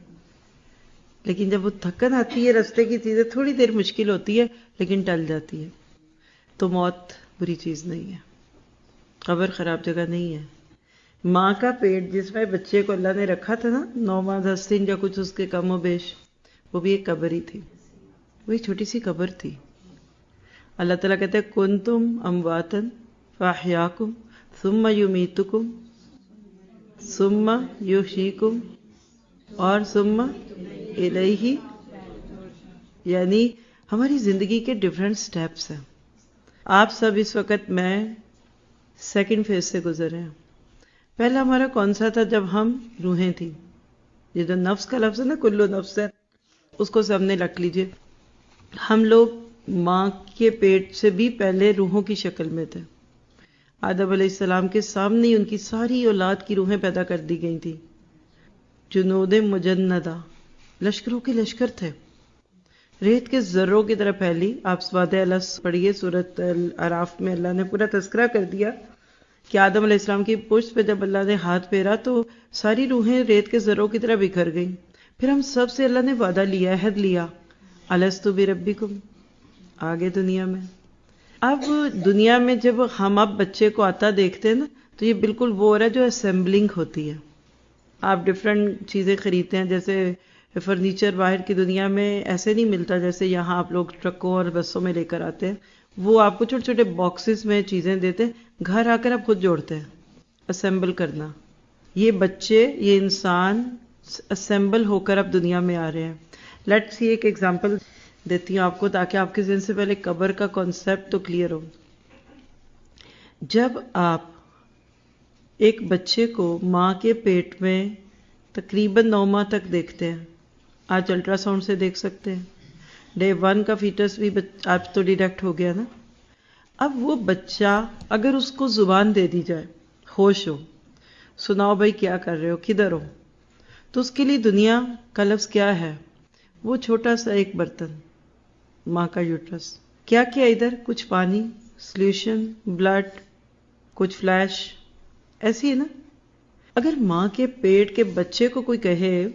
لیکن جب وہ تھکن آتی ہے، رستے کی چیزیں تھوڑی دیر مشکل ہوتی ہے لیکن ٹل جاتی ہے. تو موت بری چیز نہیں ہے، قبر خراب جگہ نہیں ہے. ماں کا پیٹ جس میں بچے کو اللہ نے رکھا تھا نا، 9 ماہ 10 دن یا کچھ اس کے کم و بیش، وہ بھی ایک قبر ہی تھی، وہ ایک چھوٹی سی قبر تھی. اللہ تعالیٰ کہتے ہیں کنتم امواتن فاحیاکم ثم یمیتکم ثم یحییکم اور ثم الیہ. یعنی ہماری زندگی کے ڈیفرنٹ سٹیپس ہیں. آپ سب اس وقت میں سیکنڈ فیز سے گزر ہیں. پہلا ہمارا کون سا تھا؟ جب ہم روحیں تھیں. یہ جو نفس کا لفظ ہے نا، کلو نفس ہے، اس کو سامنے رکھ لیجئے. ہم لوگ ماں کے پیٹ سے بھی پہلے روحوں کی شکل میں تھے. آدم علیہ السلام کے سامنے ہی ان کی ساری اولاد کی روحیں پیدا کر دی گئی تھیں. جنود مجندہ، لشکروں کے لشکر تھے، ریت کے ذروں کی طرح پھیلی. آپ سواد الس پڑھیے، سورۃ الاعراف میں اللہ نے پورا تذکرہ کر دیا کہ آدم علیہ السلام کی پشت پہ جب اللہ نے ہاتھ پھیرا تو ساری روحیں ریت کے ذروں کی طرح بکھر گئیں. پھر ہم سب سے اللہ نے وعدہ لیا، عہد لیا، الست بربکم. آگے دنیا میں، اب دنیا میں جب ہم اب بچے کو آتا دیکھتے ہیں نا، تو یہ بالکل وہ ہو رہا ہے جو اسمبلنگ ہوتی ہے. آپ ڈفرینٹ چیزیں خریدتے ہیں، جیسے فرنیچر باہر کی دنیا میں ایسے نہیں ملتا جیسے یہاں آپ لوگ ٹرکوں اور بسوں میں لے کر آتے ہیں. وہ آپ کو چھوٹے چھوٹے باکسز میں چیزیں دیتے ہیں، گھر آ کر آپ خود جوڑتے ہیں. اسمبل کرنا، یہ بچے، یہ انسان اسمبل ہو کر اب دنیا میں آ رہے ہیں. لیٹس سی ایک ایگزامپل دیتی ہوں آپ کو، تاکہ آپ کے ذہن سے پہلے قبر کا کانسیپٹ تو کلیئر ہو. جب آپ ایک بچے کو ماں کے پیٹ میں تقریباً 9 ماہ تک دیکھتے ہیں، آج الٹرا ساؤنڈ سے دیکھ سکتے ہیں، ڈے 1 کا فیٹس بھی آج تو ڈیٹیکٹ ہو گیا نا. اب وہ بچہ اگر اس کو زبان دے دی جائے، ہوش ہو، سناؤ بھائی کیا کر رہے ہو، کدھر ہو، تو اس کے لیے دنیا کا لفظ کیا ہے؟ وہ چھوٹا سا ایک برتن، ماں کا یوٹرس. کیا کیا ادھر؟ کچھ پانی، سلیوشن، بلڈ، کچھ فلیش، ایسی ہے نا. اگر ماں کے پیٹ کے بچے کو کوئی کہے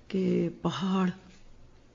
کہ پہاڑ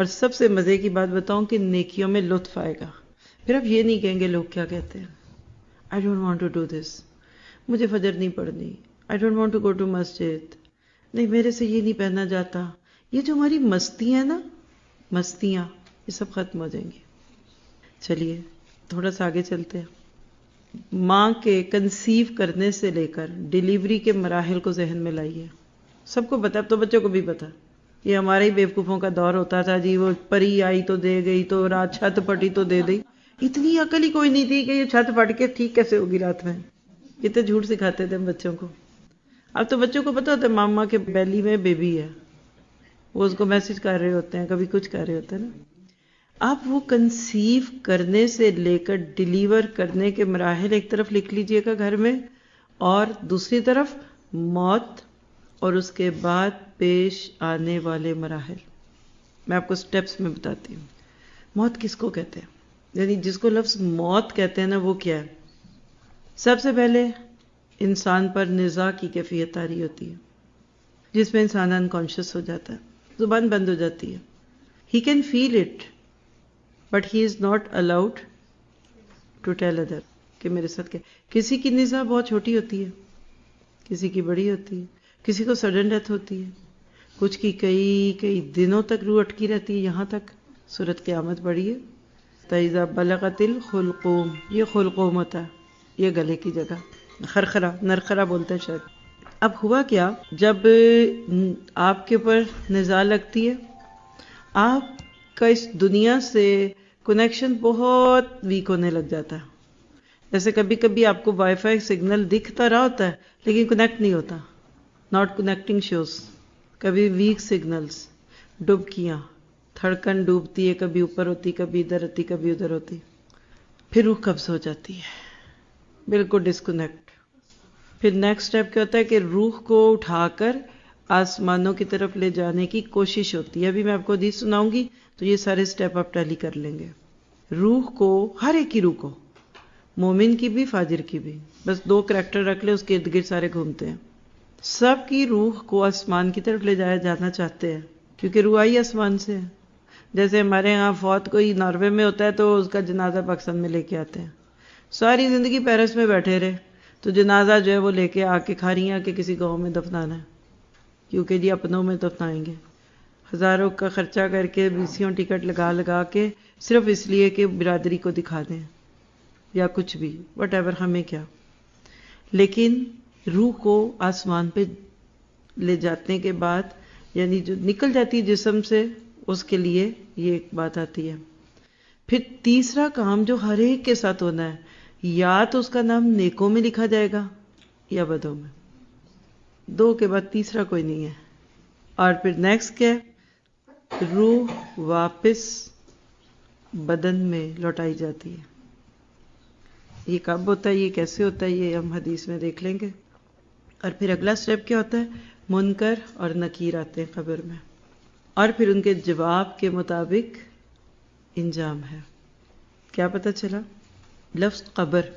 اور سب سے مزے کی بات بتاؤں کہ نیکیوں میں لطف آئے گا. پھر آپ یہ نہیں کہیں گے لوگ کیا کہتے ہیں, I don't want to do this, مجھے فجر نہیں پڑھنی, I don't want to go to masjid, نہیں میرے سے یہ نہیں پہنا جاتا. یہ جو ہماری مستی ہیں نا, مستیاں, یہ سب ختم ہو جائیں گی. چلیے تھوڑا سا آگے چلتے ہیں. ماں کے کنسیو کرنے سے لے کر ڈیلیوری کے مراحل کو ذہن میں لائیے. سب کو پتا, اب تو بچوں کو بھی پتا. یہ ہمارے ہی بیوقوفوں کا دور ہوتا تھا جی, وہ پری آئی تو دے گئی, تو رات چھت پھٹی تو دے دی. اتنی عقل ہی کوئی نہیں تھی کہ یہ چھت پھٹ کے ٹھیک کیسے ہوگی رات میں. کتنے جھوٹ سکھاتے تھے ہم بچوں کو. اب تو بچوں کو پتا ہوتا ہے ماما کے بیلی میں بیبی ہے, وہ اس کو میسج کر رہے ہوتے ہیں, کبھی کچھ کر رہے ہوتے ہیں نا. آپ وہ کنسیو کرنے سے لے کر ڈیلیور کرنے کے مراحل ایک طرف لکھ لیجئے گا گھر میں, اور دوسری طرف موت اور اس کے بعد پیش آنے والے مراحل. میں آپ کو سٹیپس میں بتاتی ہوں. موت کس کو کہتے ہیں, یعنی جس کو لفظ موت کہتے ہیں نا, وہ کیا ہے؟ سب سے پہلے انسان پر نزاع کی کیفیت طاری ہوتی ہے, جس میں انسان انکانشیس ہو جاتا ہے, زبان بند ہو جاتی ہے. He can feel it, but he is not allowed to tell other کہ میرے ساتھ کیا. کسی کی نزاع بہت چھوٹی ہوتی ہے, کسی کی بڑی ہوتی ہے, کسی کو سڈن ڈیتھ ہوتی ہے, کچھ کی کئی دنوں تک روح اٹکی رہتی ہے, یہاں تک سورۃ قیامت پڑھی ہے. فَإِذَا بَلَغَتِ الْحُلْقُومَ, یہ خلقوم ہوتا ہے, یہ گلے کی جگہ. خرخرا, نرخرا بولتے ہیں شاید. اب ہوا کیا, جب آپ کے اوپر نزاع لگتی ہے, آپ کا اس دنیا سے کنیکشن بہت ویک ہونے لگ جاتا ہے. جیسے کبھی کبھی آپ کو وائی فائی سگنل دکھتا رہا ہوتا ہے لیکن کنیکٹ نہیں ہوتا, ناٹ کنیکٹنگ شوز. کبھی ویک سگنلز, ڈبکیاں, دھڑکن ڈوبتی ہے, کبھی اوپر ہوتی, کبھی ادھر ہوتی, کبھی ادھر ہوتی. پھر روح قبض ہو جاتی ہے, بالکل ڈسکنیکٹ. پھر نیکسٹ اسٹیپ کیا ہوتا ہے کہ روح کو اٹھا کر آسمانوں کی طرف لے جانے کی کوشش ہوتی ہے. ابھی میں آپ کو حدیث سناؤں گی تو یہ سارے سٹیپ آپ ٹیلی کر لیں گے. روح کو, ہر ایک کی روح کو, مومن کی بھی فاجر کی بھی, بس 2 کریکٹر رکھ لے, اس کے ارد گرد سارے گھومتے ہیں. سب کی روح کو آسمان کی طرف لے جایا جانا چاہتے ہیں, کیونکہ روح آئی آسمان سے. جیسے ہمارے ہاں فوت کوئی ناروے میں ہوتا ہے تو اس کا جنازہ پاکستان میں لے کے آتے ہیں. ساری زندگی پیرس میں بیٹھے رہے تو جنازہ جو ہے وہ لے کے آ کے کھاریاں کے کسی گاؤں میں دفنانا ہے, کیونکہ جی اپنوں میں دفنائیں گے. ہزاروں کا خرچہ کر کے بیسیوں ٹکٹ لگا کے, صرف اس لیے کہ برادری کو دکھا دیں یا کچھ بھی, وٹ ایور, ہمیں کیا. لیکن روح کو آسمان پہ لے جانے کے بعد, یعنی جو نکل جاتی ہے جسم سے, اس کے لیے یہ ایک بات آتی ہے. پھر تیسرا کام جو ہر ایک کے ساتھ ہونا ہے, یا تو اس کا نام نیکوں میں لکھا جائے گا یا بدوں میں. 2 کے بعد تیسرا کوئی نہیں ہے. اور پھر نیکسٹ کیا ہے, روح واپس بدن میں لوٹائی جاتی ہے. یہ کب ہوتا ہے, یہ کیسے ہوتا ہے, یہ ہم حدیث میں دیکھ لیں گے. اور پھر اگلا سٹیپ کیا ہوتا ہے, منکر اور نکیر آتے ہیں قبر میں, اور پھر ان کے جواب کے مطابق انجام ہے. کیا پتہ چلا؟ لفظ قبر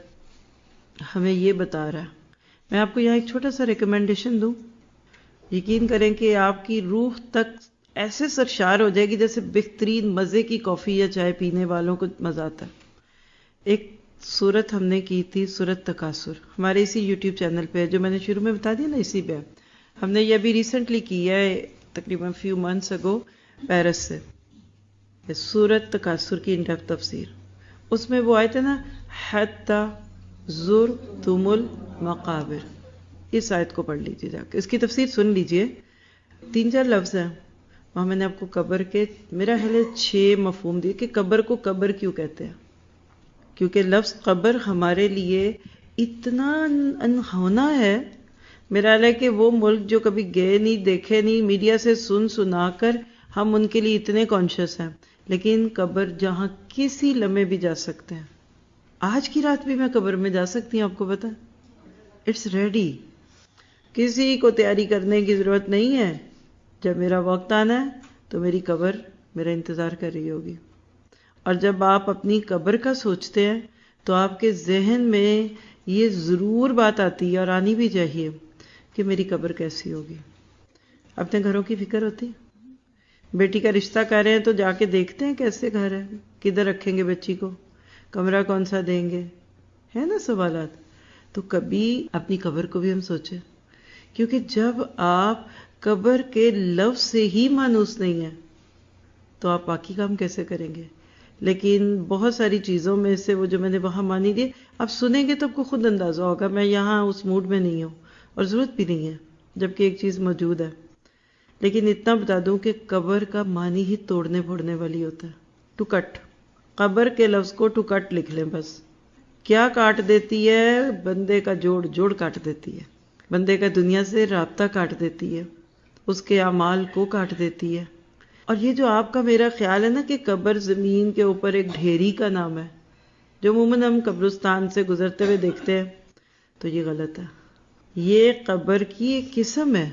ہمیں یہ بتا رہا ہے. میں آپ کو یہاں ایک چھوٹا سا ریکمنڈیشن دوں. یقین کریں کہ آپ کی روح تک ایسے سرشار ہو جائے گی جیسے بہترین مزے کی کافی یا چائے پینے والوں کو مزہ آتا ہے. ایک سورت ہم نے کی تھی, سورت تکاثر, ہمارے اسی یوٹیوب چینل پہ ہے, جو میں نے شروع میں بتا دیا نا, اسی پہ ہم نے یہ ابھی ریسنٹلی کی ہے, تقریباً فیو منتھس اگو, پیرس سے. سورت تکاثر کی ان ڈیپتھ تفسیر, اس میں وہ آئے تھے نا, حتی زرتم المقابر. اس آیت کو پڑھ لیجیے جا کے, اس کی تفسیر سن لیجیے. 3-4 لفظ ہیں وہاں, میں نے آپ کو قبر کے میرا خیال ہے 6 مفہوم دیے کہ قبر کو قبر کیوں کہتے ہیں. کیونکہ لفظ قبر ہمارے لیے اتنا انہونا ہے. میرا خیال ہے کہ وہ ملک جو کبھی گئے نہیں, دیکھے نہیں, میڈیا سے سنا کر ہم ان کے لیے اتنے کانشیس ہیں, لیکن قبر جہاں کسی لمحے بھی جا سکتے ہیں. آج کی رات بھی میں قبر میں جا سکتی ہوں, آپ کو پتا, اٹس ریڈی. کسی کو تیاری کرنے کی ضرورت نہیں ہے. جب میرا وقت آنا ہے تو میری قبر میرا انتظار کر رہی ہوگی. اور جب آپ اپنی قبر کا سوچتے ہیں تو آپ کے ذہن میں یہ ضرور بات آتی ہے, اور آنی بھی چاہیے, کہ میری قبر کیسی ہوگی. اپنے گھروں کی فکر ہوتی, بیٹی کا رشتہ کر رہے ہیں تو جا کے دیکھتے ہیں کیسے گھر ہے، کدھر رکھیں گے بچی کو، کمرہ کون سا دیں گے، ہے نا سوالات۔ تو کبھی اپنی قبر کو بھی ہم سوچیں، کیونکہ جب آپ قبر کے لفظ سے ہی مانوس نہیں ہیں تو آپ باقی کام کیسے کریں گے؟ لیکن بہت ساری چیزوں میں سے وہ جو میں نے وہاں مانی دی، آپ سنیں گے تو آپ کو خود اندازہ ہوگا میں یہاں اس موڈ میں نہیں ہوں اور ضرورت بھی نہیں ہے، جبکہ ایک چیز موجود ہے۔ لیکن اتنا بتا دوں کہ قبر کا معنی ہی توڑنے پھوڑنے والی ہوتا ہے، ٹو کٹ۔ قبر کے لفظ کو ٹو کٹ لکھ لیں بس۔ کیا کاٹ دیتی ہے؟ بندے کا جوڑ کاٹ دیتی ہے، بندے کا دنیا سے رابطہ کاٹ دیتی ہے، اس کے اعمال کو کاٹ دیتی ہے۔ اور یہ جو آپ کا میرا خیال ہے نا کہ قبر زمین کے اوپر ایک ڈھیری کا نام ہے، جو عموماً ہم قبرستان سے گزرتے ہوئے دیکھتے ہیں، تو یہ غلط ہے۔ یہ قبر کی ایک قسم ہے،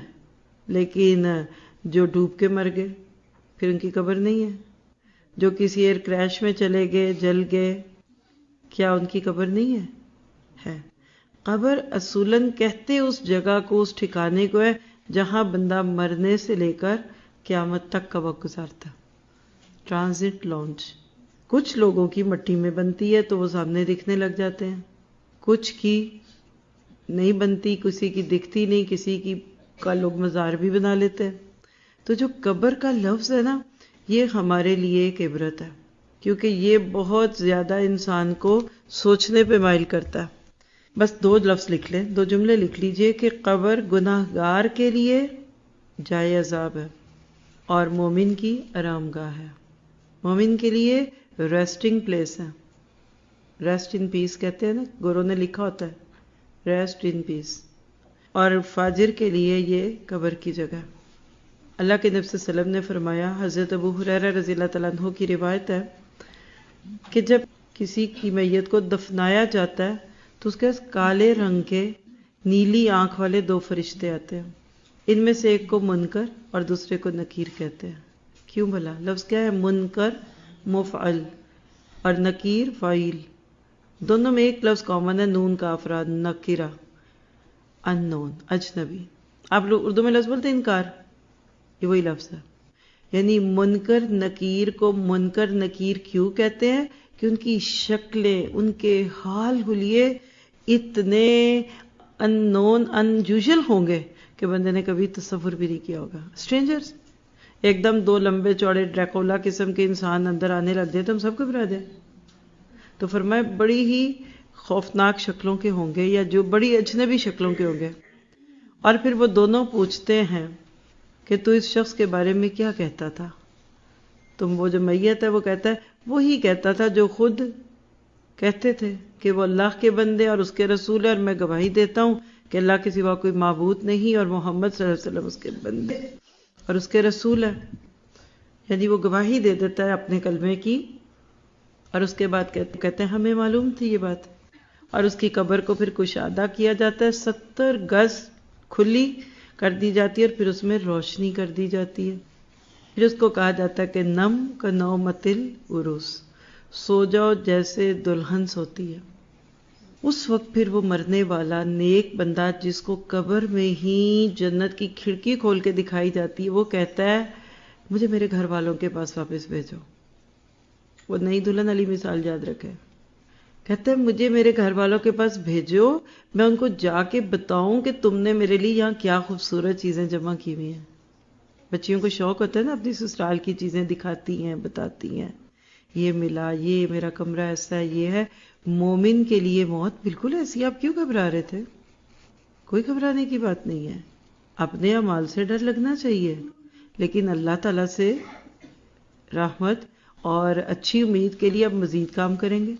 لیکن جو ڈوب کے مر گئے پھر ان کی قبر نہیں ہے، جو کسی ایئر کریش میں چلے گئے جل گئے، کیا ان کی قبر نہیں ہے؟ قبر اصولاً کہتے اس جگہ کو، اس ٹھکانے کو ہے جہاں بندہ مرنے سے لے کر قیامت تک کا وقت گزارتا۔ Transit launch. کچھ لوگوں کی مٹی میں بنتی ہے تو وہ سامنے دکھنے لگ جاتے ہیں، کچھ کی نہیں بنتی، کسی کی دکھتی نہیں، کسی کی کا لوگ مزار بھی بنا لیتے ہیں۔ تو جو قبر کا لفظ ہے نا، یہ ہمارے لیے ایک عبرت ہے، کیونکہ یہ بہت زیادہ انسان کو سوچنے پہ مائل کرتا ہے۔ بس 2 لفظ لکھ لیں، 2 جملے لکھ لیجئے کہ قبر گناہ گار کے لیے جائے عذاب ہے اور مومن کی آرام گاہ ہے، مومن کے لیے ریسٹنگ پلیس ہے۔ ریسٹ ان پیس کہتے ہیں نا، گوروں نے لکھا ہوتا ہے ریسٹ ان پیس، اور فاجر کے لیے یہ قبر کی جگہ ہے۔ اللہ کے نبی صلی اللہ علیہ وسلم نے فرمایا، حضرت ابو ہریرہ رضی اللہ تعالیٰ عنہ کی روایت ہے کہ جب کسی کی میت کو دفنایا جاتا ہے تو اس کے کالے رنگ کے نیلی آنکھ والے 2 فرشتے آتے ہیں، ان میں سے ایک کو منکر اور دوسرے کو نکیر کہتے ہیں۔ کیوں بھلا؟ لفظ کیا ہے؟ منکر مفعل اور نکیر فاعل، دونوں میں ایک لفظ کامن ہے، نون کا افراد، نکیرہ، ان نون، اجنبی۔ آپ لوگ اردو میں لفظ بولتے ہیں انکار، یہ وہی لفظ ہے۔ یعنی منکر نکیر کو منکر نکیر کیوں کہتے ہیں؟ کہ ان کی شکلیں، ان کے حال حلیے اتنے ان نون ان یوزل ہوں گے کہ بندے نے کبھی تصور بھی نہیں کیا ہوگا۔ اسٹرینجرز، ایک دم 2 لمبے چوڑے ڈریکولا قسم کے انسان اندر آنے لگ جائے تو ہم سب گھبرا جائیں۔ تو فرمائے بڑی ہی خوفناک شکلوں کے ہوں گے، یا جو بڑی اجنبی شکلوں کے ہوں گے، اور پھر وہ دونوں پوچھتے ہیں کہ تو اس شخص کے بارے میں کیا کہتا تھا؟ تم وہ جو میت ہے وہ کہتا ہے وہی کہتا تھا جو خود کہتے تھے کہ وہ اللہ کے بندے اور اس کے رسول ہے، اور میں گواہی دیتا ہوں کہ اللہ کے سوا کوئی معبود نہیں اور محمد صلی اللہ علیہ وسلم اس کے بندے اور اس کے رسول ہے۔ یعنی وہ گواہی دے دیتا ہے اپنے کلمے کی، اور اس کے بعد کہتے ہیں ہمیں معلوم تھی یہ بات، اور اس کی قبر کو پھر کشادہ کیا جاتا ہے، 70 گز کھلی کر دی جاتی ہے، اور پھر اس میں روشنی کر دی جاتی ہے۔ پھر اس کو کہا جاتا ہے کہ نم کا نومۃ العروس، سو جاؤ جیسے دلہن سوتی ہے۔ اس وقت پھر وہ مرنے والا نیک بندہ جس کو قبر میں ہی جنت کی کھڑکی کھول کے دکھائی جاتی ہے، وہ کہتا ہے مجھے میرے گھر والوں کے پاس واپس بھیجو۔ وہ نئی دلہن علی مثال یاد رکھے، کہتا ہے مجھے میرے گھر والوں کے پاس بھیجو، میں ان کو جا کے بتاؤں کہ تم نے میرے لیے یہاں کیا خوبصورت چیزیں جمع کی ہوئی ہیں۔ بچیوں کو شوق ہوتا ہے نا اپنی سسرال کی چیزیں دکھاتی ہیں، بتاتی ہیں، یہ ملا، یہ میرا کمرہ ایسا ہے، یہ ہے۔ مومن کے لیے موت بالکل ایسی۔ آپ کیوں گھبرا رہے تھے؟ کوئی گھبرانے کی بات نہیں ہے، اپنے اعمال سے ڈر لگنا چاہیے، لیکن اللہ تعالیٰ سے رحمت اور اچھی امید کے لیے اب مزید کام کریں گے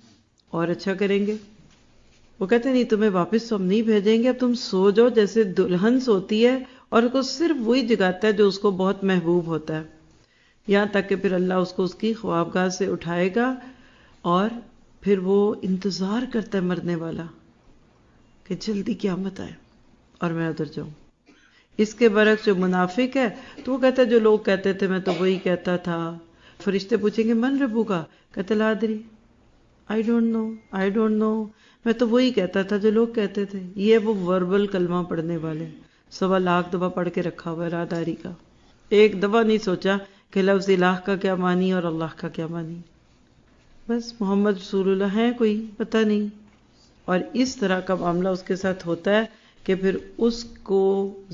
اور اچھا کریں گے۔ وہ کہتے ہیں نہیں تمہیں واپس تو ہم نہیں بھیجیں گے، اب تم سو جاؤ جیسے دلہن سوتی ہے، اور اس کو صرف وہی جگاتا ہے جو اس کو بہت محبوب ہوتا ہے، یہاں تک کہ پھر اللہ اس کو اس کی خوابگاہ سے اٹھائے گا، اور پھر وہ انتظار کرتا ہے مرنے والا کہ جلدی قیامت آئے اور میں ادھر جاؤں۔ اس کے برعکس جو منافق ہے تو وہ کہتا ہے جو لوگ کہتے تھے میں تو وہی کہتا تھا۔ فرشتے پوچھیں گے من ربوکا، کہتا لا ادری، آئی ڈونٹ نو، میں تو وہی کہتا تھا جو لوگ کہتے تھے۔ یہ وہ وربل کلمہ پڑھنے والے 1.25 لاکھ دفعہ پڑھ کے رکھا ہوا ہے راہداری کا، ایک دفعہ نہیں سوچا کہ لفظ الہ کا کیا معنی اور اللہ کا کیا معنی. بس محمد رسول اللہ ہیں کوئی پتہ نہیں. اور اس طرح کا معاملہ اس کے ساتھ ہوتا ہے کہ پھر اس کو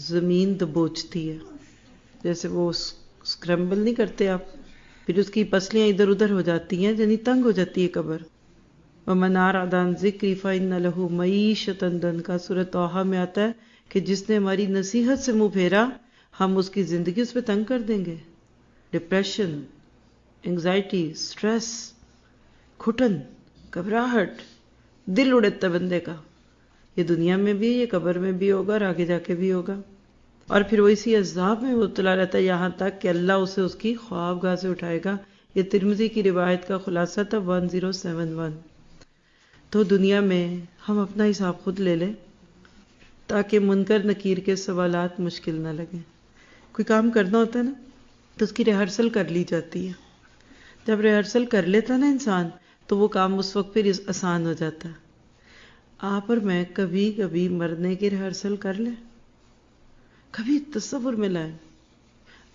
زمین دبوچتی ہے. جیسے وہ اسکرمبل نہیں کرتے آپ، پھر اس کی پسلیاں ادھر ادھر ہو جاتی ہیں، یعنی تنگ ہو جاتی ہے قبر. وَمَنْ أَعْرَضَ عَنْ ذِكْرِي فَإِنَّ لَهُ مَعِيشَةً ضَنْكًا، سورۃ طٰہٰ میں آتا ہے کہ جس نے ہماری نصیحت سے منہ پھیرا ہم اس کی زندگی اس پہ تنگ کر دیں گے. ڈپریشن، انگزائٹی، سٹریس، گھٹن، گھبراہٹ، دل اڑتا بندے کا. یہ دنیا میں بھی، یہ قبر میں بھی ہوگا اور آگے جا کے بھی ہوگا. اور پھر وہ اسی عذاب میں مبتلا رہتا ہے یہاں تک کہ اللہ اسے اس کی خوابگاہ سے اٹھائے گا. یہ ترمذی کی روایت کا خلاصہ تھا 1071. تو دنیا میں ہم اپنا حساب خود لے لیں تاکہ منکر نکیر کے سوالات مشکل نہ لگیں. کوئی کام کرنا ہوتا ہے نا تو اس کی ریہرسل کر لی جاتی ہے. جب ریہرسل کر لیتا ہے نا انسان تو وہ کام اس وقت پھر آسان ہو جاتا ہے. آپ اور میں کبھی کبھی مرنے کی ریہرسل کر لیں، کبھی تصور میں لائیں،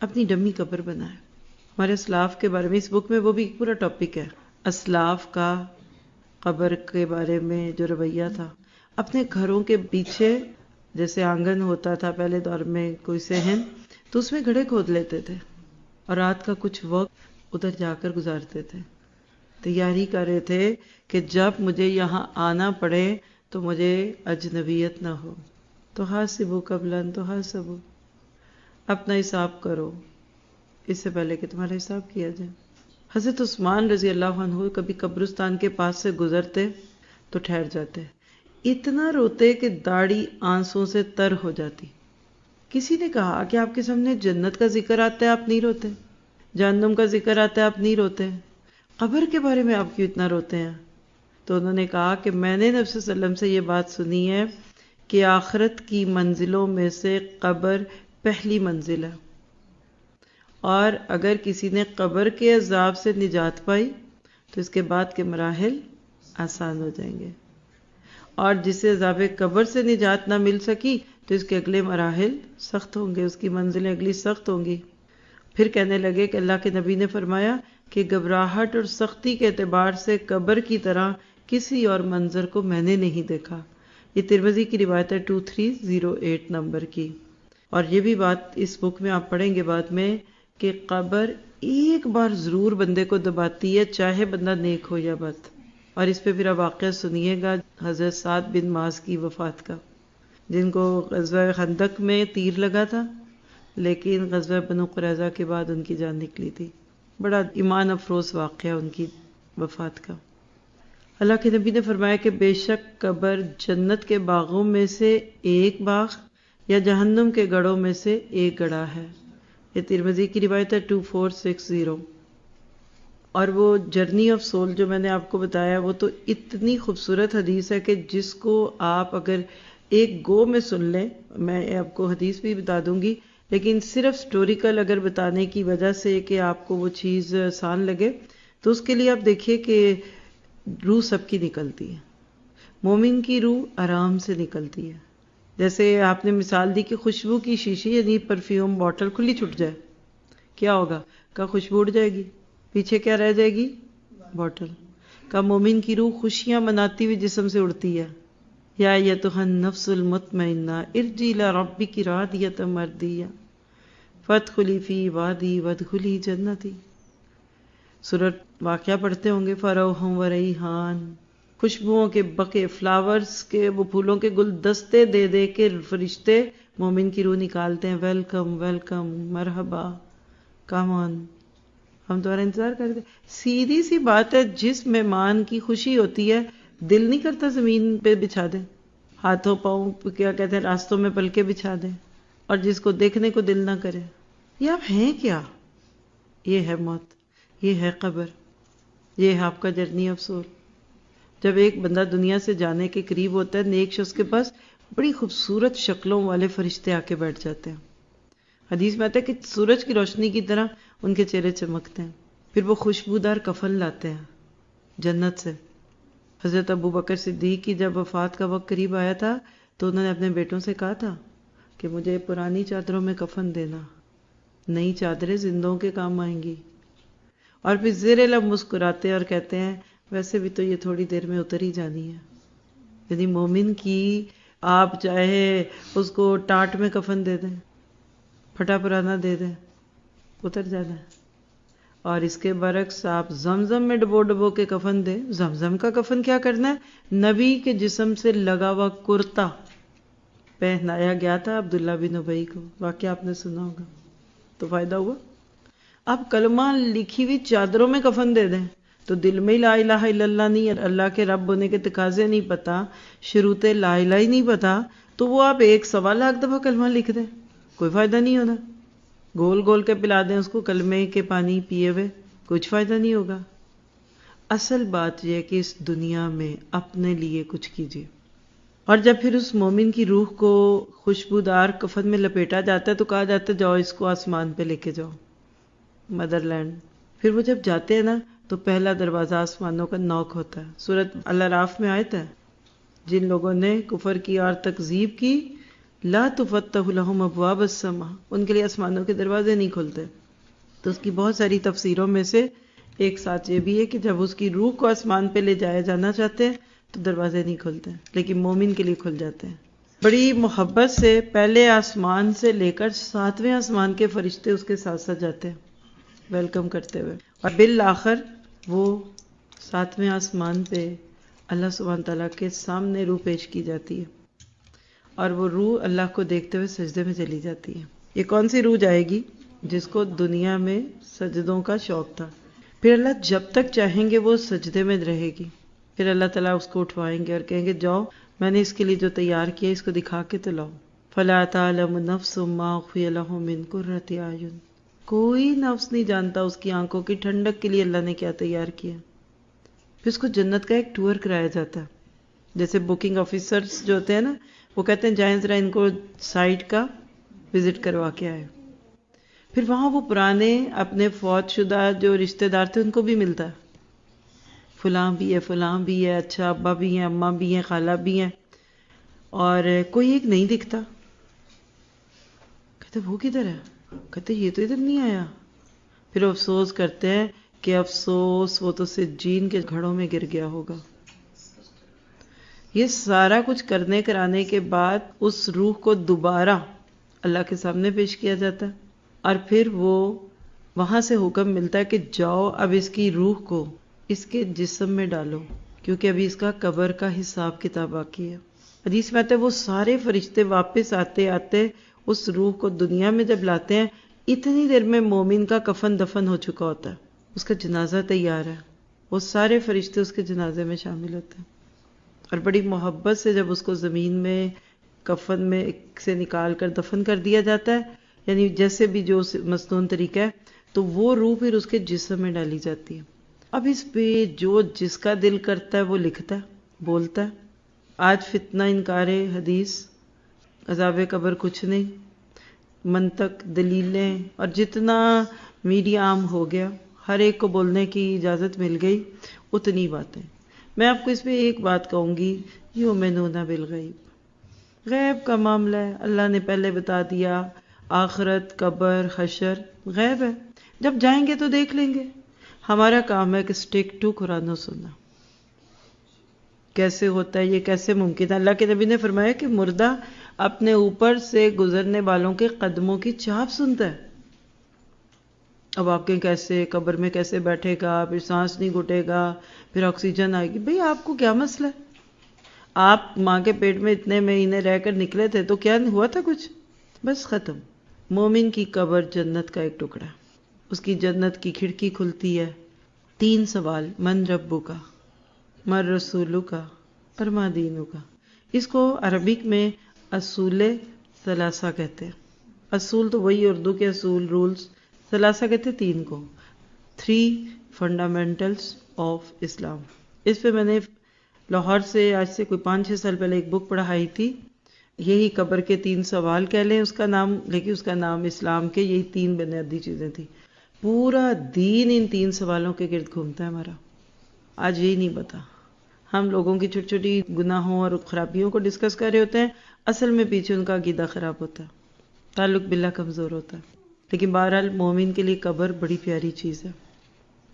اپنی ڈمی قبر بنائیں. ہمارے اسلاف کے بارے میں اس بک میں وہ بھی پورا ٹاپک ہے، اسلاف کا قبر کے بارے میں جو رویہ تھا. اپنے گھروں کے پیچھے جیسے آنگن ہوتا تھا پہلے دور میں، کوئی صحن، تو اس میں گڑھے کھود لیتے تھے اور رات کا کچھ وقت ادھر جا کر گزارتے تھے. تیاری کر رہے تھے کہ جب مجھے یہاں آنا پڑے تو مجھے اجنبیت نہ ہو. تو حاسبوا قبل ان تحاسبوا، اپنا حساب کرو اس سے پہلے کہ تمہارا حساب کیا جائے. حضرت عثمان رضی اللہ عنہ کبھی قبرستان کے پاس سے گزرتے تو ٹھہر جاتے، اتنا روتے کہ داڑھی آنسوں سے تر ہو جاتی. کسی نے کہا کہ آپ کے سامنے جنت کا ذکر آتا ہے آپ نہیں روتے، جہنم کا ذکر آتا ہے آپ نہیں روتے، قبر کے بارے میں آپ کیوں اتنا روتے ہیں؟ تو انہوں نے کہا کہ میں نے نبی صلی اللہ علیہ وسلم سے یہ بات سنی ہے کہ آخرت کی منزلوں میں سے قبر پہلی منزل ہے، اور اگر کسی نے قبر کے عذاب سے نجات پائی تو اس کے بعد کے مراحل آسان ہو جائیں گے، اور جسے عذاب قبر سے نجات نہ مل سکی تو اس کے اگلے مراحل سخت ہوں گے، اس کی منزلیں اگلی سخت ہوں گی. پھر کہنے لگے کہ اللہ کے نبی نے فرمایا کہ گھبراہٹ اور سختی کے اعتبار سے قبر کی طرح کسی اور منظر کو میں نے نہیں دیکھا. یہ ترمذی کی روایت ہے 2308 نمبر کی. اور یہ بھی بات اس بک میں آپ پڑھیں گے بعد میں کہ قبر ایک بار ضرور بندے کو دباتی ہے، چاہے بندہ نیک ہو یا بد. اور اس پہ پھر آپ واقعہ سنیے گا حضرت سعد بن معاذ کی وفات کا، جن کو غزوہ خندق میں تیر لگا تھا لیکن غزوہ بنو قریظہ کے بعد ان کی جان نکلی تھی. بڑا ایمان افروز واقعہ ان کی وفات کا. اللہ کے نبی نے فرمایا کہ بے شک قبر جنت کے باغوں میں سے ایک باغ یا جہنم کے گڑھوں میں سے ایک گڑھا ہے. یہ ترمذی کی روایت ہے 2460. اور وہ جرنی آف سول جو میں نے آپ کو بتایا وہ تو اتنی خوبصورت حدیث ہے کہ جس کو آپ اگر ایک گو میں سن لیں، میں آپ کو حدیث بھی بتا دوں گی، لیکن صرف سٹوریکل اگر بتانے کی وجہ سے کہ آپ کو وہ چیز آسان لگے تو اس کے لیے آپ دیکھیے کہ روح سب کی نکلتی ہے. مومن کی روح آرام سے نکلتی ہے. جیسے آپ نے مثال دی کہ خوشبو کی شیشی یعنی پرفیوم باٹل کھلی چھٹ جائے، کیا ہوگا؟ کا خوشبو اڑ جائے گی، پیچھے کیا رہ جائے گی؟ باٹل. کا مومن کی روح خوشیاں مناتی ہوئی جسم سے اڑتی ہے. یا ایتھا النفس المطمئنہ ارجعی الی ربک راضیۃ مرضیہ فادخلی فی عبادی وادخلی جنتی. سورۃ واقعہ پڑھتے ہوں گے. فروح و ریحان، خوشبوؤں کے بقے، فلاورز کے وہ پھولوں کے گلدستے دے دے کے فرشتے مومن کی روح نکالتے ہیں. ویلکم ویلکم، مرحبا، کم آن، ہم تمہارا انتظار کرتے. سیدھی سی بات ہے، جس مہمان کی خوشی ہوتی ہے دل نہیں کرتا زمین پہ بچھا دیں، ہاتھوں پاؤں کیا کہتے ہیں راستوں میں پلکے بچھا دیں، اور جس کو دیکھنے کو دل نہ کرے. یہ آپ ہیں کیا؟ یہ ہے موت، یہ ہے قبر، یہ ہے آپ کا جرنی آف سول. جب ایک بندہ دنیا سے جانے کے قریب ہوتا ہے، نیک شخص کے پاس بڑی خوبصورت شکلوں والے فرشتے آ کے بیٹھ جاتے ہیں. حدیث میں آتا ہے کہ سورج کی روشنی کی طرح ان کے چہرے چمکتے ہیں. پھر وہ خوشبودار کفن لاتے ہیں جنت سے. حضرت ابو بکر صدیق کی جب وفات کا وقت قریب آیا تھا تو انہوں نے اپنے بیٹوں سے کہا تھا کہ مجھے پرانی چادروں میں کفن دینا. نئی چادریں زندوں کے کام آئیں گی. اور پھر زیر لب مسکراتے ہیں اور کہتے ہیں ویسے بھی تو یہ تھوڑی دیر میں اتر ہی جانی ہے. یعنی مومن کی آپ چاہے اس کو ٹاٹ میں کفن دے دیں، پھٹا پرانا دے دیں، اتر جانا ہے. اور اس کے برعکس آپ زمزم میں ڈبو ڈبو کے کفن دیں. زمزم کا کفن کیا کرنا ہے؟ نبی کے جسم سے لگا ہوا کرتا پہنایا گیا تھا عبداللہ بن ابی کو، واقعہ آپ نے سنا ہوگا، تو فائدہ ہوا. آپ کلمہ لکھی ہوئی چادروں میں کفن دے دیں تو دل میں لا الہ الا اللہ نہیں، اللہ کے رب ہونے کے تقاضے نہیں پتا، شروط لا الہ ہی نہیں پتا، تو وہ آپ 1.25 دفعہ کلمہ لکھ دیں، کوئی فائدہ نہیں ہونا. گول گول کے پلا دیں اس کو کلمے کے پانی پیے ہوئے، کچھ فائدہ نہیں ہوگا. اصل بات یہ ہے کہ اس دنیا میں اپنے لیے کچھ کیجیے. اور جب پھر اس مومن کی روح کو خوشبودار کفن میں لپیٹا جاتا ہے تو کہا جاتا ہے جاؤ اس کو آسمان پہ لے کے جاؤ، مدر لینڈ. پھر وہ جب جاتے ہیں نا تو پہلا دروازہ آسمانوں کا نوک ہوتا ہے. سورۃ الاعراف میں آیت ہے جن لوگوں نے کفر کیا اور تکذیب کی لا تفتح لهم ابواب السماء، ان کے لیے آسمانوں کے دروازے نہیں کھلتے. تو اس کی بہت ساری تفسیروں میں سے ایک ساتھ یہ بھی ہے کہ جب اس کی روح کو آسمان پہ لے جایا جانا چاہتے ہیں تو دروازے نہیں کھلتے، لیکن مومن کے لیے کھل جاتے ہیں. بڑی محبت سے پہلے آسمان سے لے کر 7ویں آسمان کے فرشتے اس کے ساتھ ساتھ جاتے ہیں ویلکم کرتے ہوئے، اور بالآخر وہ 7ویں آسمان پہ اللہ سبحانہ تعالیٰ کے سامنے روح پیش کی جاتی ہے اور وہ روح اللہ کو دیکھتے ہوئے سجدے میں چلی جاتی ہے. یہ کون سی روح جائے گی؟ جس کو دنیا میں سجدوں کا شوق تھا. پھر اللہ جب تک چاہیں گے وہ سجدے میں رہے گی، پھر اللہ تعالیٰ اس کو اٹھوائیں گے اور کہیں گے جاؤ میں نے اس کے لیے جو تیار کیا اس کو دکھا کے تو لاؤ. فَلَا تَعْلَمُ نَفْسٌ مَّا أُخْفِيَ لَهُم مِّن قُرَّةِ أَعْيُنٍ، کوئی نفس نہیں جانتا اس کی آنکھوں کی ٹھنڈک کے لیے اللہ نے کیا تیار کیا. پھر اس کو جنت کا ایک ٹور کرایا جاتا ہے. جیسے بکنگ آفیسرز جو ہوتے ہیں نا، وہ کہتے ہیں جائیں ذرا ان کو سائٹ کا وزٹ کروا کے آئے. پھر وہاں وہ پرانے اپنے فوت شدہ جو رشتہ دار تھے ان کو بھی ملتا ہے، فلاں بھی ہے فلاں بھی ہے، اچھا ابا بھی ہیں اماں بھی ہیں خالہ بھی ہیں، اور کوئی ایک نہیں دکھتا. کہتے وہ کدھر ہے؟ کہتے یہ تو ادھر نہیں آیا. پھر افسوس کرتے ہیں کہ افسوس وہ تو سجین کے گھڑوں میں گر گیا ہوگا. یہ سارا کچھ کرنے کرانے کے بعد اس روح کو دوبارہ اللہ کے سامنے پیش کیا جاتا ہے اور پھر وہ وہاں سے حکم ملتا ہے کہ جاؤ اب اس کی روح کو اس کے جسم میں ڈالو، کیونکہ ابھی اس کا قبر کا حساب کتاب باقی ہے. حدیث میں آتا ہے وہ سارے فرشتے واپس آتے آتے اس روح کو دنیا میں جب لاتے ہیں اتنی دیر میں مومن کا کفن دفن ہو چکا ہوتا ہے، اس کا جنازہ تیار ہے، وہ سارے فرشتے اس کے جنازے میں شامل ہوتے ہیں اور بڑی محبت سے جب اس کو زمین میں کفن میں سے نکال کر دفن کر دیا جاتا ہے، یعنی جیسے بھی جو مصنون طریقہ ہے، تو وہ روح پھر اس کے جسم میں ڈالی جاتی ہے. اب اس پہ جو جس کا دل کرتا ہے وہ لکھتا ہے بولتا ہے. آج فتنہ انکار حدیث، عذاب قبر کچھ نہیں، منطق دلیلیں اور جتنا میڈیا عام ہو گیا ہر ایک کو بولنے کی اجازت مل گئی اتنی باتیں. میں آپ کو اس پہ ایک بات کہوں گی، یؤمنون بالغیب، غیب کا معاملہ ہے، اللہ نے پہلے بتا دیا. آخرت قبر حشر غیب ہے، جب جائیں گے تو دیکھ لیں گے. ہمارا کام ہے کہ اسٹیک ٹو قرآن و سننا. کیسے ہوتا ہے یہ، کیسے ممکن ہے؟ اللہ کے نبی نے فرمایا کہ مردہ اپنے اوپر سے گزرنے والوں کے قدموں کی چاپ سنتا ہے. اب آپ کے کیسے قبر میں کیسے بیٹھے گا، پھر سانس نہیں گھٹے گا، پھر آکسیجن آئے گی. بھئی آپ کو کیا مسئلہ ہے؟ آپ ماں کے پیٹ میں اتنے مہینے رہ کر نکلے تھے تو کیا ہوا تھا کچھ؟ بس ختم. مومن کی قبر جنت کا ایک ٹکڑا، اس کی جنت کی کھڑکی کھلتی ہے. 3 سوال، من ربو کا، من رسولو کا اور ما دینو کا. اس کو عربک میں اصول ثلاثہ کہتے ہیں. اصول تو وہی اردو کے اصول رولز، ثلاثہ کہتے ہیں 3 کو. 3 فنڈامنٹلز آف اسلام. اس پہ میں نے لاہور سے آج سے کوئی 5-6 سال پہلے ایک بک پڑھائی تھی، یہی قبر کے 3 سوال کہہ لیں اس کا نام، لیکن اس کا نام اسلام کے یہی 3 بنیادی چیزیں تھیں. پورا دین ان 3 سوالوں کے گرد گھومتا ہے ہمارا. آج یہی نہیں پتا، ہم لوگوں کی چھوٹی چھوٹی گناہوں اور خرابیوں کو ڈسکس کر رہے ہوتے ہیں، اصل میں پیچھے ان کا عقیدہ خراب ہوتا ہے، تعلق باللہ کمزور ہوتا ہے. لیکن بہرحال مومن کے لیے قبر بڑی پیاری چیز ہے،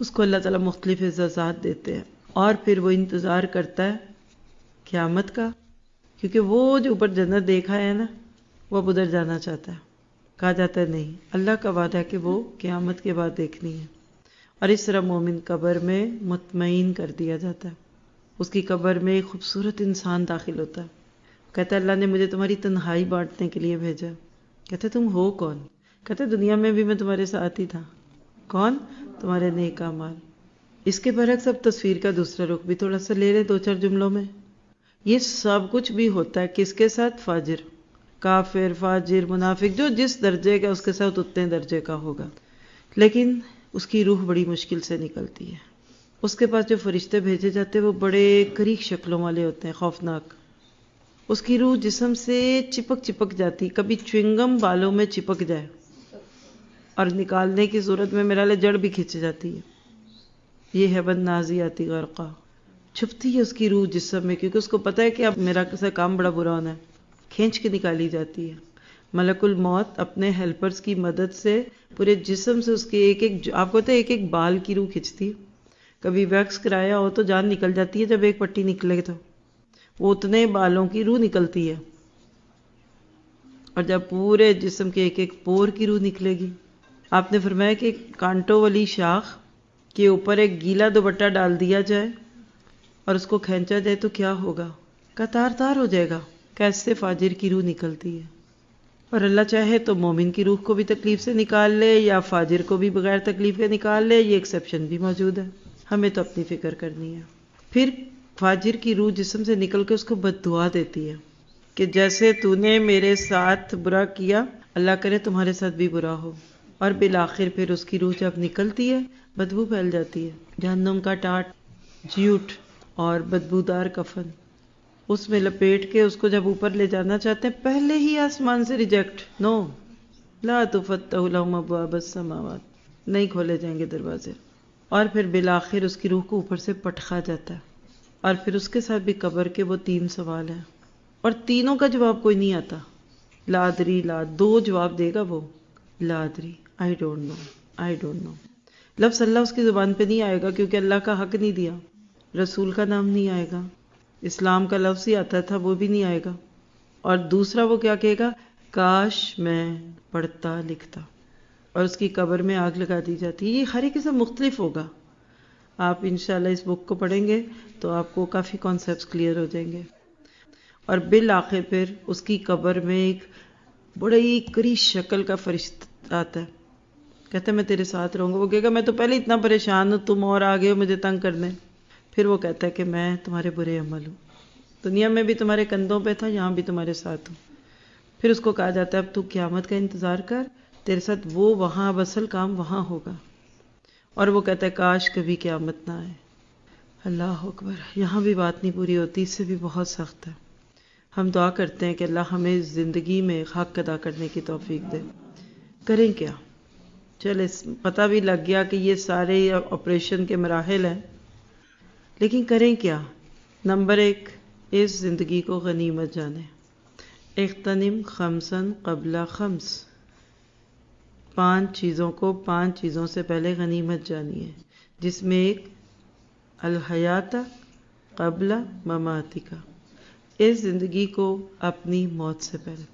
اس کو اللہ تعالیٰ مختلف اعزازات دیتے ہیں، اور پھر وہ انتظار کرتا ہے قیامت کا، کیونکہ وہ جو اوپر جنت دیکھا ہے نا، وہ اب ادھر جانا چاہتا ہے۔ کہا جاتا ہے نہیں، اللہ کا وعدہ ہے کہ وہ قیامت کے بعد دیکھنی ہے، اور اس طرح مومن قبر میں مطمئن کر دیا جاتا ہے۔ اس کی قبر میں ایک خوبصورت انسان داخل ہوتا ہے، کہتا ہے اللہ نے مجھے تمہاری تنہائی بانٹنے کے لیے بھیجا۔ کہتے تم ہو کون؟ کہتے دنیا میں بھی میں تمہارے ساتھ ہی تھا۔ کون؟ تمہارے نیک اعمال۔ اس کے برعکس اب تصویر کا دوسرا رخ بھی تھوڑا سا لے لیں 2-4 جملوں میں۔ یہ سب کچھ بھی ہوتا ہے کس کے ساتھ؟ فاجر، کافر، فاجر، منافق، جو جس درجے کا اس کے ساتھ اتنے درجے کا ہوگا، لیکن اس کی روح بڑی مشکل سے نکلتی ہے۔ اس کے پاس جو فرشتے بھیجے جاتے ہیں وہ بڑے کریخ شکلوں والے ہوتے ہیں، خوفناک۔ اس کی روح جسم سے چپک جاتی، کبھی چوئنگم بالوں میں چپک جائے اور نکالنے کی صورت میں میرا جڑ بھی کھنچ جاتی ہے۔ یہ ہے بن نازیاتی غرقہ، چھپتی ہے اس کی روح جسم میں، کیونکہ اس کو پتہ ہے کہ اب میرا کسا کام بڑا برا ہونا ہے، کھینچ کے نکالی جاتی ہے۔ ملک الموت اپنے ہیلپرز کی مدد سے پورے جسم سے اس کے ایک آپ کو پتہ ہے ایک بال کی روح کھنچتی ہے۔ کبھی ویکس کرایا ہو تو جان نکل جاتی ہے جب ایک پٹی نکلے تو وہ اتنے بالوں کی روح نکلتی ہے، اور جب پورے جسم کے ایک پور کی روح نکلے گی۔ آپ نے فرمایا کہ کانٹوں والی شاخ کے اوپر ایک گیلا دوپٹہ ڈال دیا جائے اور اس کو کھینچا جائے تو کیا ہوگا؟ تار تار ہو جائے گا۔ کیسے فاجر کی روح نکلتی ہے، اور اللہ چاہے تو مومن کی روح کو بھی تکلیف سے نکال لے، یا فاجر کو بھی بغیر تکلیف کے نکال لے، یہ ایکسیپشن بھی موجود ہے۔ ہمیں تو اپنی فکر کرنی ہے۔ پھر فاجر کی روح جسم سے نکل کے اس کو بد دعا دیتی ہے کہ جیسے تو نے میرے ساتھ برا کیا، اللہ کرے تمہارے ساتھ بھی برا ہو۔ اور بالآخر پھر اس کی روح جب نکلتی ہے بدبو پھیل جاتی ہے، جہنم کا ٹاٹ، جیوٹ اور بدبودار کفن اس میں لپیٹ کے اس کو جب اوپر لے جانا چاہتے ہیں، پہلے ہی آسمان سے ریجیکٹ، نو لا تفتح لهم ابواب السماوات، نہیں کھولے جائیں گے دروازے۔ اور پھر بالآخر اس کی روح کو اوپر سے پٹخا جاتا ہے، اور پھر اس کے ساتھ بھی قبر کے وہ 3 سوال ہیں، اور تینوں کا جواب کوئی نہیں آتا۔ لا ادری، لا، 2 جواب دے گا وہ، لا ادری، I don't know, I don't know. لفظ اللہ اس کی زبان پہ نہیں آئے گا کیونکہ اللہ کا حق نہیں دیا، رسول کا نام نہیں آئے گا، اسلام کا لفظ ہی آتا تھا وہ بھی نہیں آئے گا، اور دوسرا وہ کیا کہے گا؟ کاش میں پڑھتا لکھتا، اور اس کی قبر میں آگ لگا دی جاتی ہے۔ یہ ہر ایک سے مختلف ہوگا، آپ انشاءاللہ اس بک کو پڑھیں گے تو آپ کو کافی کانسیپٹس کلیئر ہو جائیں گے۔ اور بالآخر پھر اس کی قبر میں ایک بڑی کریش شکل کا فرشتہ آتا ہے، کہتا ہے میں تیرے ساتھ رہوں گا۔ وہ کہے گا میں تو پہلے اتنا پریشان ہوں، تم اور آگے ہو مجھے تنگ کرنے۔ پھر وہ کہتا ہے کہ میں تمہارے برے عمل ہوں، دنیا میں بھی تمہارے کندھوں پہ تھا، یہاں بھی تمہارے ساتھ ہوں۔ پھر اس کو کہا جاتا ہے اب تو قیامت کا انتظار کر، تیرے ساتھ وہ وہاں اب اصل کام وہاں ہوگا۔ اور وہ کہتا ہے کاش کبھی قیامت نہ آئے۔ اللہ اکبر، یہاں بھی بات نہیں پوری ہوتی، اس سے بھی بہت سخت ہے۔ ہم دعا کرتے ہیں کہ اللہ ہمیں زندگی میں حق ادا کرنے کی توفیق دے۔ کریں کیا؟ چلے پتہ بھی لگ گیا کہ یہ سارے آپریشن کے مراحل ہیں، لیکن کریں کیا؟ نمبر 1، اس زندگی کو غنیمت جانے۔ اغتنم خمسا قبل خمس، 5 چیزوں کو 5 چیزوں سے پہلے غنیمت جانی ہے، جس میں ایک الحیات قبل مماتک، اس زندگی کو اپنی موت سے پہلے۔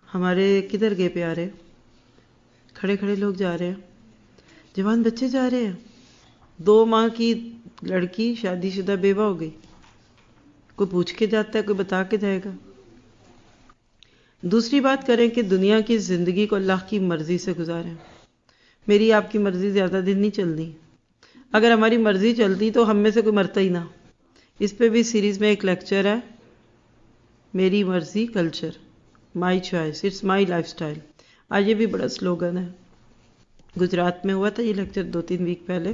ہمارے کدھر گئے پیارے؟ کھڑے کھڑے لوگ جا رہے ہیں، جوان بچے جا رہے ہیں، 2 ماہ کی لڑکی شادی شدہ بیوہ ہو گئی، کوئی پوچھ کے جاتا ہے، کوئی بتا کے جائے گا؟ دوسری بات کریں کہ دنیا کی زندگی کو اللہ کی مرضی سے گزاریں۔ میری آپ کی مرضی زیادہ دن نہیں چلنی، اگر ہماری مرضی چلتی تو ہم میں سے کوئی مرتا ہی نہ۔ اس پہ بھی سیریز میں ایک لیکچر ہے، میری مرضی culture, my choice, it's my lifestyle. آج یہ بھی بڑا سلوگن ہے، گجرات میں ہوا تھا یہ لیکچر 2-3 ویک پہلے،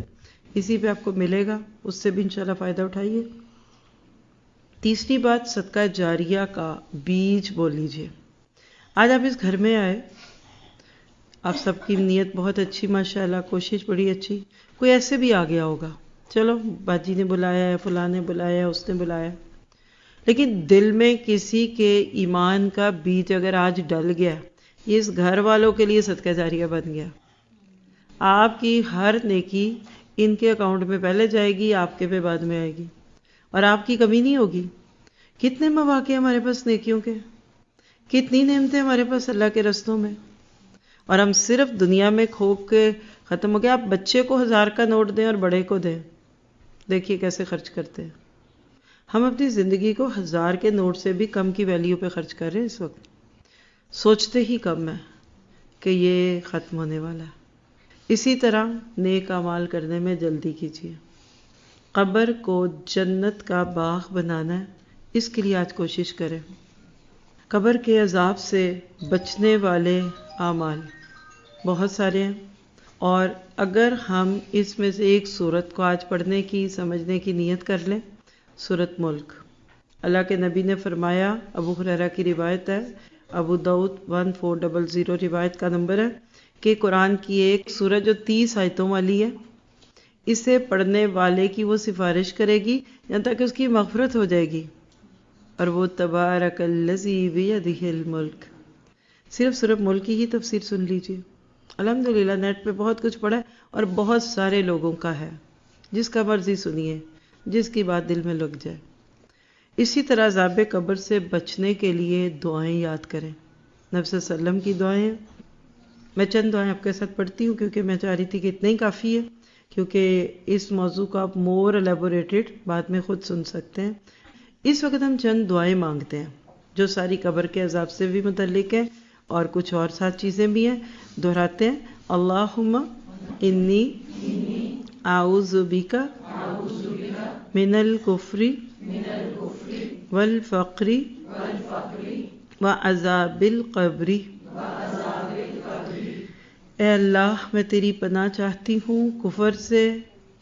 اسی پہ آپ کو ملے گا، اس سے بھی انشاءاللہ فائدہ اٹھائیے۔ تیسری بات، صدقہ جاریہ کا بیج بول لیجئے۔ آج آپ اس گھر میں آئے، آپ سب کی نیت بہت اچھی ماشاءاللہ، کوشش بڑی اچھی، کوئی ایسے بھی آ گیا ہوگا، چلو باجی نے بلایا ہے، فلاں نے بلایا ہے، اس نے بلایا، لیکن دل میں کسی کے ایمان کا بیج اگر آج ڈل گیا، یہ اس گھر والوں کے لیے صدقہ جاریہ بن گیا. آپ کی ہر نیکی ان کے اکاؤنٹ میں پہلے جائے گی، آپ کے پہ بعد میں آئے گی، اور آپ کی کمی نہیں ہوگی. کتنے مواقع ہمارے پاس نیکیوں کے، کتنی نعمتیں ہمارے پاس اللہ کے رستوں میں، اور ہم صرف دنیا میں کھو کے ختم ہو گئے. آپ بچے کو 1000 کا نوٹ دیں اور بڑے کو دیں، دیکھیے کیسے خرچ کرتے ہیں. ہم اپنی زندگی کو 1000 کے نوٹ سے بھی کم کی ویلیو پہ خرچ کر رہے ہیں اس وقت. سوچتے ہی کم ہے کہ یہ ختم ہونے والا ہے. اسی طرح نیک اعمال کرنے میں جلدی کیجیے. قبر کو جنت کا باغ بنانا ہے، اس کے لیے آج کوشش کریں. قبر کے عذاب سے بچنے والے اعمال بہت سارے ہیں، اور اگر ہم اس میں سے ایک سورت کو آج پڑھنے کی سمجھنے کی نیت کر لیں، سورت ملک. اللہ کے نبی نے فرمایا، ابو ہریرہ کی روایت ہے، ابو داؤد 1400 روایت کا نمبر ہے، کہ قرآن کی ایک سورت جو 30 آیتوں والی ہے، اسے پڑھنے والے کی وہ سفارش کرے گی یہاں تک کہ اس کی مغفرت ہو جائے گی. اور وہ تبارک الذی بیدہ الملک. صرف سورۃ ملک کی ہی تفسیر سن لیجیے. الحمدللہ نیٹ پہ بہت کچھ پڑھا ہے اور بہت سارے لوگوں کا ہے، جس کا مرضی سنیے، جس کی بات دل میں لگ جائے. اسی طرح عذاب قبر سے بچنے کے لیے دعائیں یاد کریں. نبی صلی اللہ علیہ وسلم کی دعائیں، میں چند دعائیں آپ کے ساتھ پڑھتی ہوں کیونکہ میں چاہ رہی تھی کہ اتنا ہی کافی ہے، کیونکہ اس موضوع کو آپ مور الیبوریٹڈ بعد میں خود سن سکتے ہیں. اس وقت ہم چند دعائیں مانگتے ہیں جو ساری قبر کے عذاب سے بھی متعلق ہیں اور کچھ اور ساتھ چیزیں بھی ہیں. دہراتے ہیں، اللہم انی اعوذ بک من الکفر والفقر وعذاب القبر. اے اللہ، میں تیری پناہ چاہتی ہوں کفر سے،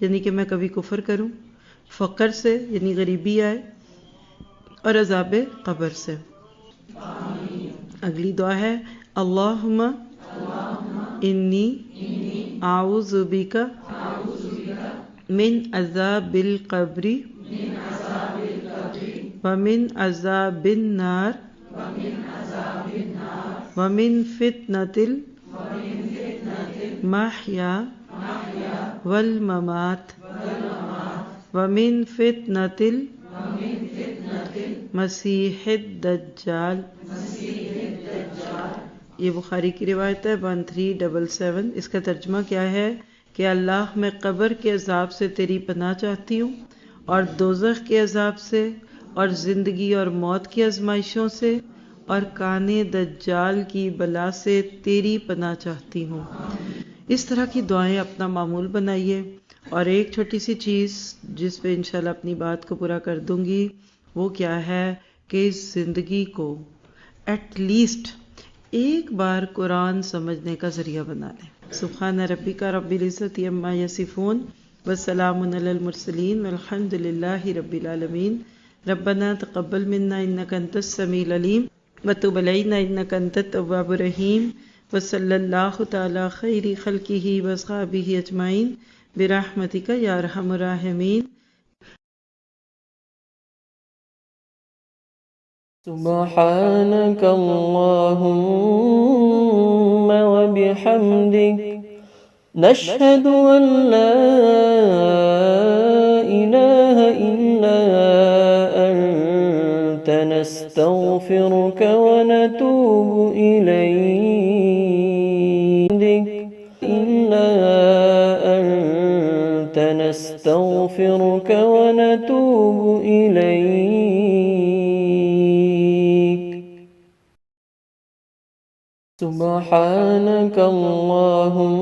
یعنی کہ میں کبھی کفر کروں، فقر سے یعنی غریبی آئے، اور عذاب قبر سے. اگلی دعا ہے، اللہم انی اعوذ بک من عذاب القبر ومن عذاب النار ومن فتنة المحیا والممات ومن فتنة المسیح الدجال. یہ بخاری کی روایت ہے 1377. اس کا ترجمہ کیا ہے کہ اللہ، میں قبر کے عذاب سے تیری پناہ چاہتی ہوں، اور دوزخ کے عذاب سے، اور زندگی اور موت کی آزمائشوں سے، اور کانے دجال کی بلا سے تیری پناہ چاہتی ہوں. اس طرح کی دعائیں اپنا معمول بنائیے. اور ایک چھوٹی سی چیز جس پہ انشاءاللہ اپنی بات کو پورا کر دوں گی، وہ کیا ہے کہ اس زندگی کو ایٹ لیسٹ ایک بار قرآن سمجھنے کا ذریعہ بنا لیں. سبحان ربک رب العزت عما یصفون وسلام علی المرسلین والحمد للہ رب العالمین. ربنا تقبل منا انک انت السمیع العلیم وتب علینا انک انت التواب الرحیم. وصلی اللہ تعالی خیر خلقہ واصحابہ اجمعین برحمتک یا ارحم الراحمین. سبحانك اللهم وبحمدك نشهد أن لا إله إلا أنت نستغفرك ونتوب إليك إلا أنت نستغفرك ونتوب إليك. سبحانك اللهم